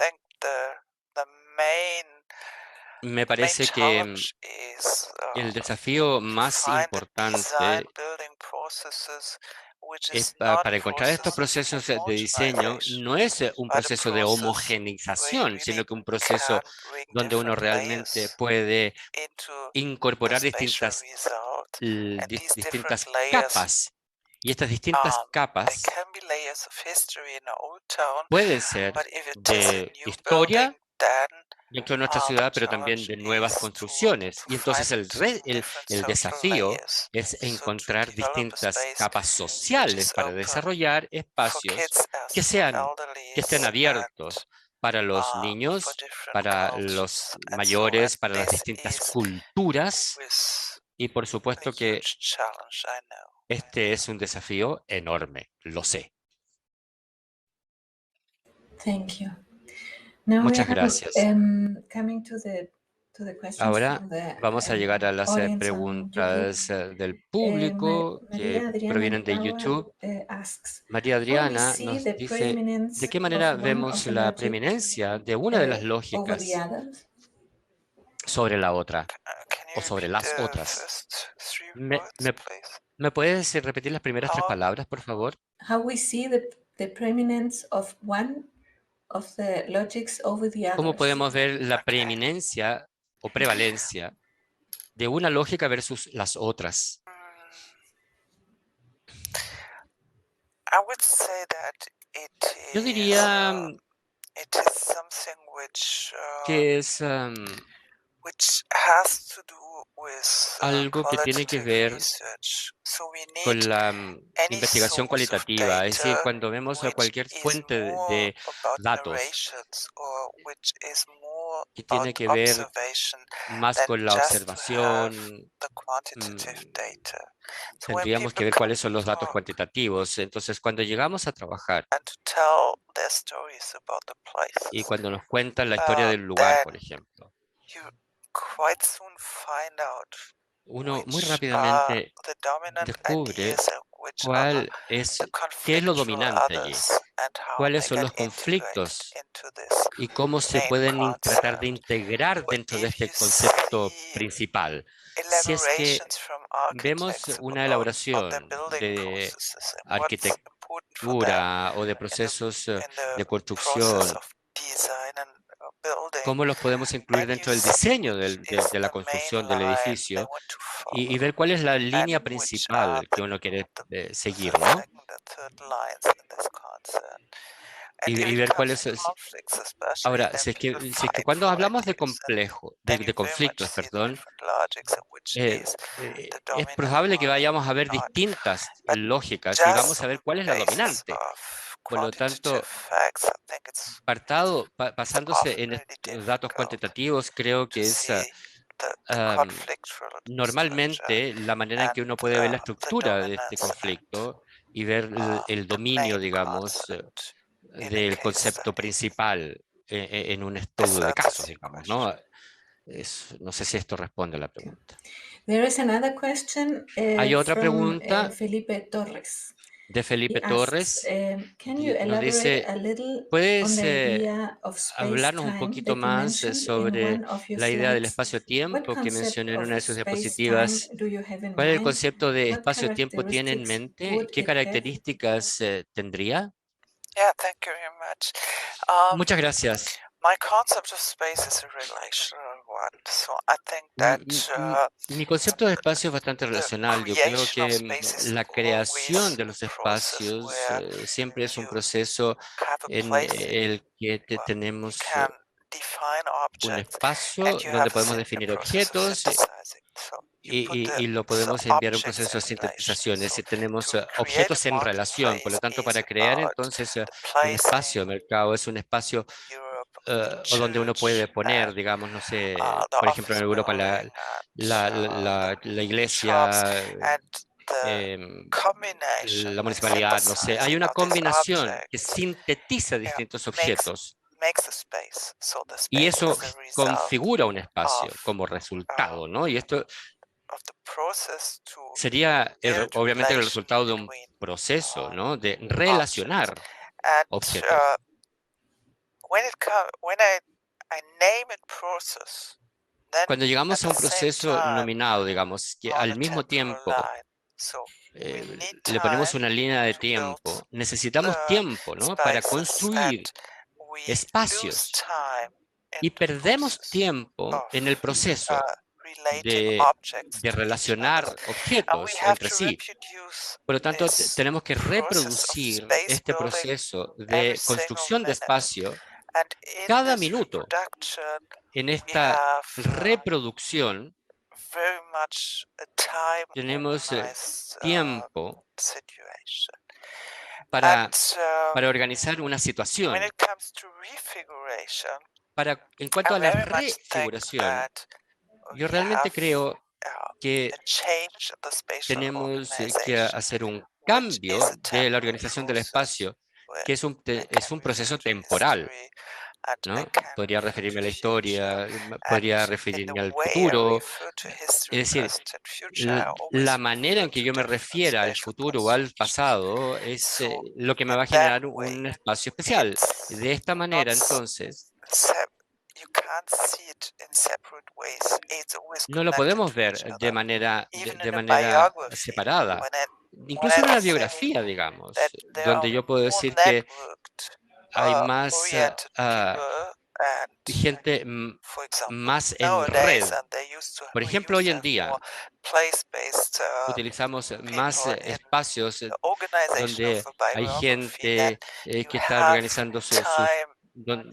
Me parece que el desafío más importante para encontrar estos procesos de diseño no es un proceso de homogeneización, sino que un proceso donde uno realmente puede incorporar distintas capas. Y estas distintas capas pueden ser de historia dentro de nuestra ciudad, pero también de nuevas construcciones. Y entonces el desafío es encontrar distintas capas sociales para desarrollar espacios que estén abiertos para los niños, para los mayores, para las distintas culturas. Y por supuesto que este es un desafío enorme, lo sé. Muchas gracias. Ahora vamos a llegar a las preguntas del público que provienen de YouTube. María Adriana nos dice, ¿de qué manera vemos la preeminencia de una de las lógicas sobre la otra o sobre las otras? ¿Me puedes repetir las primeras 3 palabras, por favor? ¿Cómo podemos ver la preeminencia o prevalencia de una lógica versus las otras? Yo diría que es algo que tiene que ver con la investigación cualitativa, es decir, cuando vemos cualquier fuente de datos que tiene que ver más con la observación, tendríamos que ver cuáles son los datos cuantitativos. Entonces, cuando llegamos a trabajar y cuando nos cuentan la historia del lugar, por ejemplo, uno muy rápidamente descubre qué es lo dominante allí, cuáles son los conflictos y cómo se pueden tratar de integrar dentro de este concepto principal. Si es que vemos una elaboración de arquitectura o de procesos de construcción, ¿cómo los podemos incluir dentro del diseño de la construcción del edificio? Y ver cuál es la línea principal que uno quiere seguir, ¿no? Y ver cuáles. Ahora, si es que cuando hablamos de conflictos, perdón, es probable que vayamos a ver distintas lógicas y vamos a ver cuál es la dominante. Por lo tanto, basándose en estos datos cuantitativos, creo que es normalmente la manera en que uno puede ver la estructura de este conflicto y ver el dominio, digamos, del concepto principal en un estudio de casos, digamos, ¿no? No sé si esto responde a la pregunta.
There is another question,
Hay otra pregunta
Felipe Torres.
de Felipe
He asks,
Torres.
can you
Nos
elaborate
dice,
a little on
¿puedes
the idea of
hablarnos un
space-time
poquito
that you
más
mentioned in
sobre
one of your
la idea del
slides? What
espacio-tiempo que
concept
mencioné en una de
of
sus
space-time
diapositivas?
do you have in
¿Cuál es el
mind?
concepto de
What
espacio-tiempo tiene en
characteristics
mente?
would
¿Qué
it have?
características tendría?
Yeah, thank you very much.
Muchas gracias.
My concept of space is a relational one, so I think that
Mi concepto de espacio es bastante relacional. Yo creo
creation of
que
space is
la creación
always
de los
a process
espacios
where
siempre es un
you
proceso
have a
en
place
el que
you
tenemos
can define
un
objects
espacio
and you
donde
have
podemos
a
definir
process of
objetos
synthesizing. So you put
y lo
the
podemos enviar a un
objects
proceso de
in relation.
sintetización. Es
So
decir, tenemos
to create
objetos
a
en relación. Por lo
marketplace
tanto,
is
para crear
about
entonces
the
un espacio de
placing
mercado es un espacio
in Europe of the
o donde uno puede
church
poner,
and
digamos, no sé,
the
por ejemplo, en
office
Europa
building
la
and shops,
iglesia,
and the
em,
combination
la
and
municipalidad, no sé. Hay
synthesizing
una
of these
combinación que
objects
sintetiza distintos objetos
makes the space. So the
y
space
eso
is a result
configura un espacio
of
como resultado, ¿no? Y esto
the process to
sería
build
obviamente el
relation
resultado de un
between
proceso, ¿no? De relacionar
and
objetos.
when I name it process, then
Cuando llegamos
at
a un
the same
proceso
time
nominado, digamos, que
on
al
a
mismo
temporal
tiempo
line. So we need
le ponemos
time
una línea de
to build
tiempo, necesitamos
the
tiempo, ¿no? Para
spaces, and
construir
we lose
espacios
time in
y
the
perdemos
process
tiempo en el
of
proceso
relating
de
objects to each
relacionar
other. And we
objetos
have
entre
to
sí.
reproduce
Por lo tanto,
this
tenemos que
process of
reproducir
space
este
building
proceso
every
de
single
construcción de
minute.
espacio
And in
cada
this
minuto.
reproduction,
En
we
esta
have
reproducción
very much a time
tenemos
organized
tiempo
situation.
para
And
organizar una
when
situación.
it comes to refiguration,
En cuanto
I
a la
very much think
refiguración,
that
yo
we
realmente
have
creo que
a change in the spatial
tenemos que
organization,
hacer un
which
cambio
is a
de la
temporary
organización del
process
espacio,
where
que es un
I can
proceso
refer to
temporal,
history and I
¿no?
can
Podría
refer
referirme
to
a la
future.
historia,
And
podría
in the
referirme al
way I
futuro.
refer to history,
Es decir,
present and future, I
la
always
manera en
refer
que
to
yo me
different
refiera al
spatial
futuro o al
constructions.
pasado es
So
lo que me
in
va a
that
generar
way,
un espacio especial.
it's
De esta manera,
not
entonces,
you can't see it in separate ways. It's always
no lo
connected
podemos
to
ver
each
de
other.
manera,
Even
de
in a
manera
biography,
separada.
when
Incluso en
I
una
say
biografía, digamos,
that there
donde
are
yo puedo
more
decir que
networked,
hay más
oriented people and,
gente
for example,
más en
nowadays,
red.
and
Por
we
ejemplo,
used
hoy
to
en
have
día
more place-based
utilizamos más
people in
espacios
the organization of
donde
a
hay
biography, then
gente
you
que está
have
organizando
time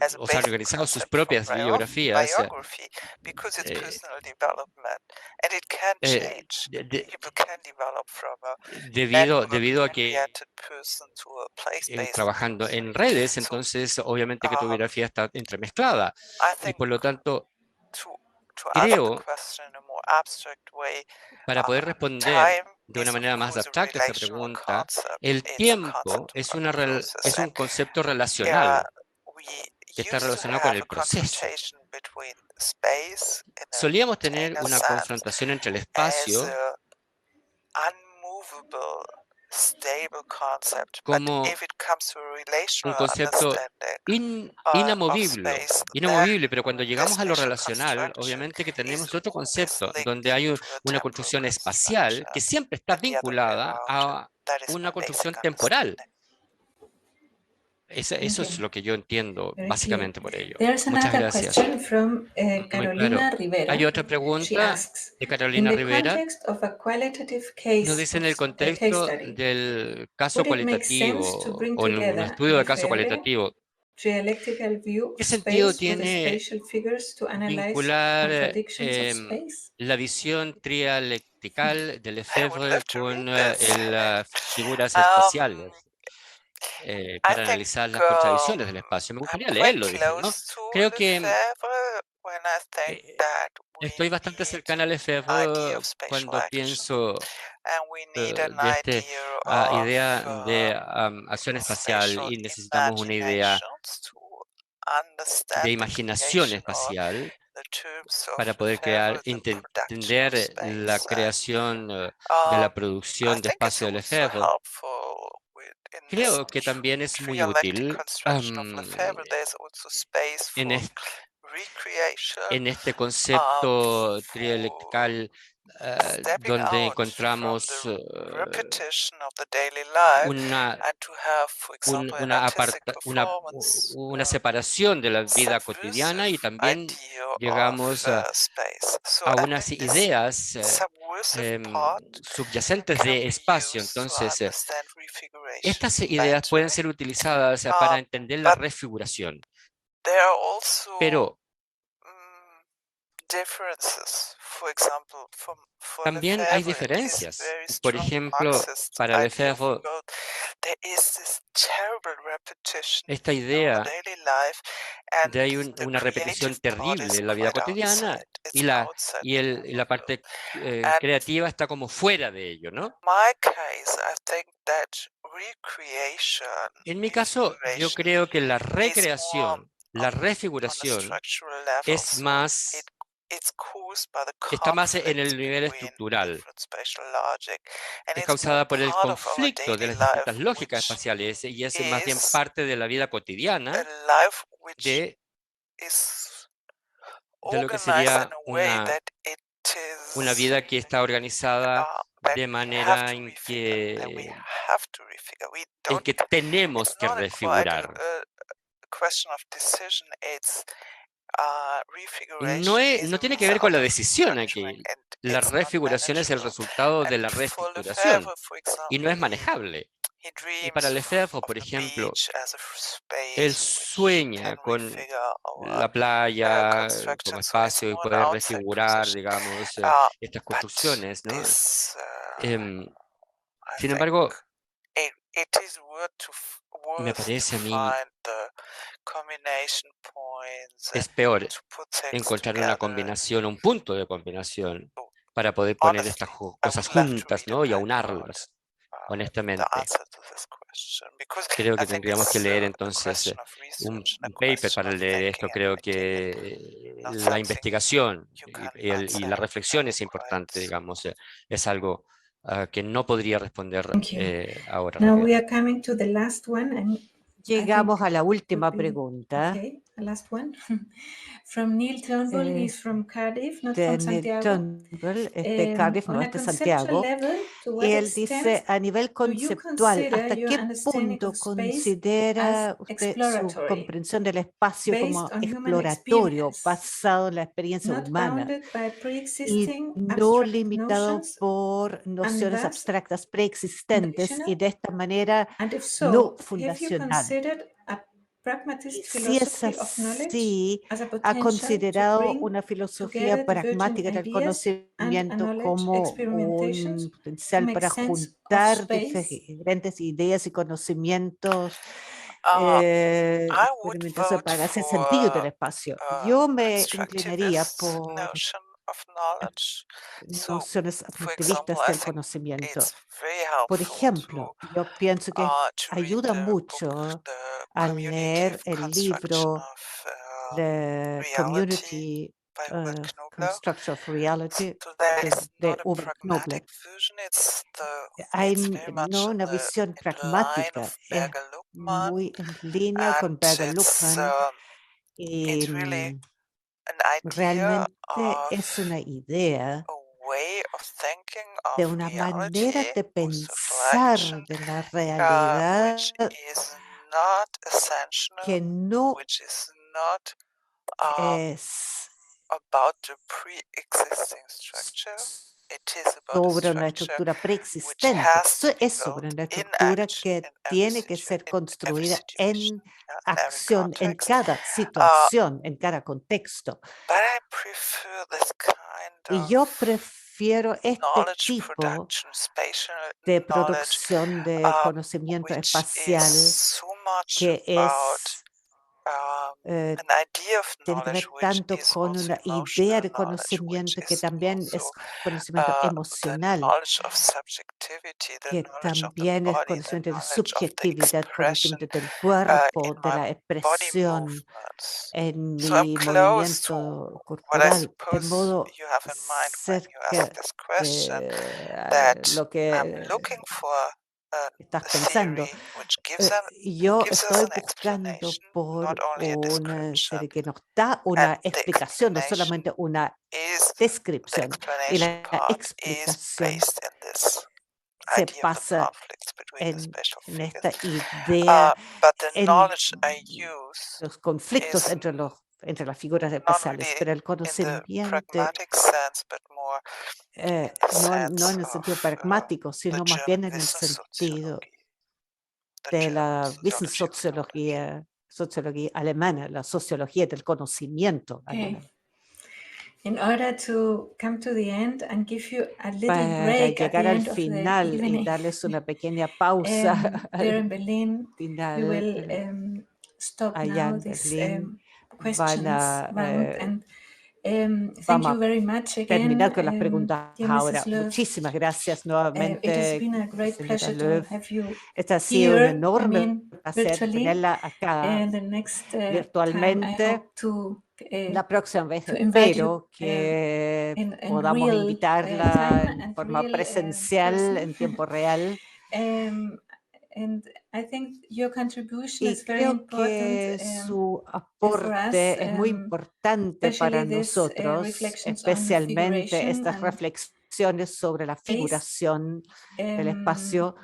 as a
o sea, han
basic
organizado sus
concept for
propias biografías
biography because it's
eh,
personal development and it can
eh,
change.
de- de-
People can develop from a
debido a que
network-oriented person to a place-based
trabajando
person.
en redes,
So,
entonces obviamente que tu biografía está entremezclada
I
y
think
por lo tanto
to answer the
creo,
question in a more abstract way,
para poder responder
time
de una
is of
manera más
course a
abstracta a esta
relational
pregunta,
concept.
el
It's a
tiempo
concept
es,
about the process.
es un
And
concepto relacional
we
que está
used to
relacionado con
have
el
a
proceso.
confrontation between space
Solíamos
in
tener
a
una
sense
confrontación entre el
as
espacio
a unmovable, stable concept. But
como
if it comes to a
un
relational
concepto
understanding of space,
inamovible, pero cuando
then the
llegamos a lo
spatial
relacional,
construction
obviamente que
is
tenemos otro
always
concepto
linked
donde hay
to a
una
temporal
construcción espacial
construction
que siempre está
and the other way
vinculada
around.
a
That is
una
my
construcción
basic
temporal.
understanding.
Eso es lo que yo entiendo
Very
básicamente
clear.
por ello.
There's
Muchas
another
gracias.
question from
Muy
Carolina
claro.
Rivera.
Hay otra
She
pregunta
asks,
de
in
Carolina
the
Rivera.
context of a qualitative case,
Nos dice en el
case
contexto
study,
del caso
would it make sense to
cualitativo
bring
o en un
together
estudio de caso
Lefebvre,
cualitativo,
dialectical view
¿qué
of
sentido
space with the
tiene
spatial figures to analyze
vincular
contradictions of space?
la visión trialectical de
I would
Lefebvre
love to
con
read this.
las figuras espaciales
I
para
think
analizar las contradicciones del espacio? Me
I'm
gustaría
quite
leerlo, dice, ¿no?
close to
Creo que
Lefebvre when I think that we
estoy bastante
need
cercana a
an
Lefebvre
idea of spatial
cuando
action,
pienso
and we need an
de esta
idea
idea de
of
acción espacial
spatial
y necesitamos una idea
imaginations to
de
understand the
imaginación
creation or
espacial
the terms of
para poder crear,
Lefebvre, the production of
entender la
space.
creación de
I
la producción de
think it's
espacio de
also
Lefebvre.
helpful
Creo que también es muy útil en, en este concepto tridialectical donde encontramos una, una separación de la vida cotidiana y también llegamos a unas ideas subyacentes de espacio. Entonces, estas ideas pueden ser utilizadas para entender la refiguración. Pero también hay diferencias. Por ejemplo, para Lefebvre, esta idea de hay una repetición terrible en la vida cotidiana y la parte creativa está como fuera de ello, ¿no? En mi caso, yo creo que la recreación, la refiguración está más en el nivel estructural. Es causada por el conflicto de las distintas lógicas espaciales y es más bien parte de la vida cotidiana de lo que sería una vida que está organizada de manera en que tenemos que refigurar. No tiene que ver con la decisión aquí. La refiguración es el resultado de la reestructuración y no es manejable. Y para Lefebvre, por ejemplo, él sueña con la playa como espacio y poder refigurar, digamos, estas construcciones, ¿no? Sin embargo, me parece a mí es peor encontrar una combinación, un punto de combinación para poder poner estas cosas juntas, ¿no? Y aunarlas, honestamente. Creo que tendríamos que leer entonces un paper para leer esto. Creo que la investigación y la reflexión es importante, digamos, es algo que no podría responder ahora.
Now we are coming to the last one, and
llegamos a la última pregunta.
Okay, the last one. From Neil Turnbull, he's from Cardiff, not
de
from
Neil
Santiago.
Turnbull, de Cardiff, no
On
es
a
de
conceptual
Santiago.
level, to what
Y él
extent
dice, a nivel
do you
conceptual,
consider
¿hasta
your
qué
understanding
punto
of space
considera
as
usted su
exploratory,
comprensión del espacio
based
como
on human
exploratorio,
experience,
basado en la experiencia
not
humana
bounded by
y
pre-existing
no
abstract
limitado
notions,
por nociones
thus
abstractas preexistentes y
foundational?
de esta manera
And if
no
so, have you
fundacional?
considered a
Y
pragmatist
si es
philosophy of knowledge
así,
as a
ha
potential to
considerado
bring
una filosofía
together divergent
pragmática del
ideas and
conocimiento
knowledge
como
experimentations
un
to
potencial
make
para
sense of
juntar
space?
diferentes ideas y conocimientos,
I would
experimentación
vote
para hacer sentido del
for
espacio? Yo me inclinaría
constructivist
por
notion of knowledge. So,
nociones
for example,
constructivistas
I
del
think
conocimiento.
it's very
Por
helpful
ejemplo, yo pienso que
to read
ayuda
the book,
mucho
The
al
Communicative
leer el
Construction
libro
of
The
Reality
Community
by Uwe Knobler.
Construction of Reality
So that is
de
not a
Uwe Knobler.
pragmatic vision, it's
Hay
very much
no una
in
visión
the line
pragmática,
of
es
Berger-Luckmann,
muy en línea con
and
Berger-Luckmann y
it's really an idea
realmente
of
es una idea
a way of thinking
de
of
una
reality
manera de
with
pensar
reflection,
de la
which
realidad
is not essential,
que no
which is not
es
about the pre-existing structure. It is about a
sobre una
structure
estructura
which
preexistente.
has to be
Es sobre
built
una
in
estructura
action
que
in every
tiene que ser
in every
construida
situation,
en
in every
acción, en
context.
cada situación, en cada contexto.
But I prefer this kind
Y yo
of
prefiero este
knowledge
tipo
production, spatial
de
knowledge,
producción de conocimiento
which
espacial
is so much
que
about
es eh,
an idea of
tiene que
knowledge,
ver
which
tanto
is
con
also
una idea
emotional
de
knowledge, which
conocimiento que
is
también
also
es conocimiento
the
emocional,
knowledge of subjectivity, the
que
knowledge of the
también es
body, the
conocimiento de
knowledge of the
subjetividad,
expression
conocimiento del cuerpo,
in
de
my
la
body
expresión
movements.
en
So I'm
mi
close to
movimiento
what I
corporal, de
suppose
modo
you have in mind when you ask
cerca
this question,
de
that
lo
I'm
que
looking for
estás pensando. Yo estoy buscando por una serie que nos da una explicación, no solamente una descripción. Y la explicación se basa en esta idea, en los conflictos entre las figuras especiales, pero el conocimiento no en el sentido pragmático, sino más bien en el sentido de la sociología alemana, la sociología del conocimiento alemana.
In order to come to the end and give you a little
Para
break at the
llegar al
end of the
final y
evening,
darles una pequeña pausa
there in
al
Berlin, we
final,
will stop
allá
now
en
this
Berlín,
questions round, and thank
vamos
you
a
very much again,
terminar con las preguntas
dear
ahora.
Mrs. Löw.
Muchísimas gracias
It has
nuevamente,
been a great
señora
pleasure to
Löw.
have you
Este ha sido un
here,
enorme placer
virtually,
tenerla acá
and the next time I
virtualmente.
hope to
La próxima vez
invite you
espero que
in
podamos
real
invitarla
time
en
and
forma
real
presencial,
person.
en tiempo real.
And I think your contribution
Y
is very
creo
important
que su
for us,
aporte es muy importante para
especially these
nosotros,
reflections on
especialmente
figuration
estas
and
reflexiones sobre la
space,
figuración del espacio.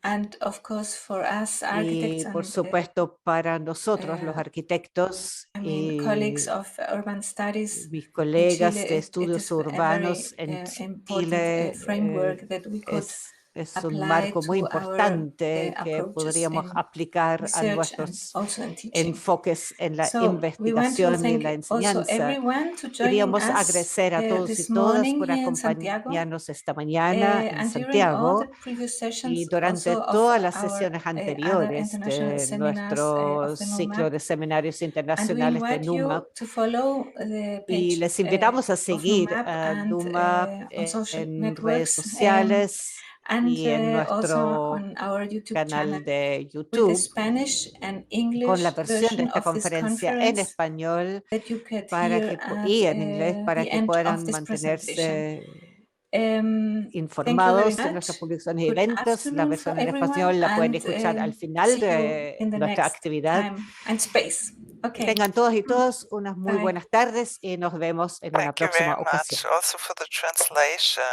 and of course for us
Y
architects
por
and
supuesto para nosotros los arquitectos
colleagues
y
of urban studies
mis
in
colegas
Chile,
de
it
estudios
is a
urbanos
very
en
important
Chile.
framework that we could
Es un
apply
marco muy
to our
importante que
approaches
podríamos
in
aplicar a
research and
nuestros
also in teaching.
enfoques en la
So we want to
investigación y
thank
la
also
enseñanza.
everyone to joining
Queríamos
us
agradecer a todos y
this
todas
morning
por
here in Santiago.
acompañarnos esta mañana en
And during all
Santiago
the previous sessions
y durante
also of
todas las
our
sesiones
other
anteriores
international
de
seminars
nuestro
of the
ciclo
NUMAC.
de seminarios
And we
internacionales de
invite
NUMAC.
you to follow the
Y
page
les invitamos a
of
seguir
NUMAP
a
and
NUMAP
on social
en redes
networks
sociales
and
y en
also
nuestro
on our YouTube
canal
channel
de
with the
YouTube
Spanish and
con
English
la versión de
version
esta
of this
conferencia en
conference
español
that you could
para
hear
y
at
en inglés para
the
que
end of
puedan
this presentation.
mantenerse
Thank you very
informados de
much.
nuestras publicaciones y
Good
eventos. La
afternoon
versión
for
en
everyone,
español la pueden
and
escuchar al
see
final
you
de
in the
nuestra
next
actividad.
time and space.
Que
Okay.
tengan todos y todas unas muy
Bye.
buenas tardes y nos vemos en una
Thank you very
próxima
much
ocasión.
also for the translation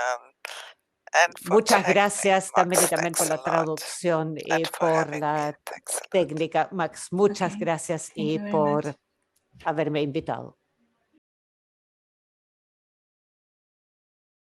and for
Muchas
technique,
gracias también y
Max.
también por
Thanks
la
a lot.
traducción y
And for
por
having me.
la
Thanks a lot.
técnica. Max, muchas
Okay.
gracias
Thank
y
you very
por
much.
haberme invitado.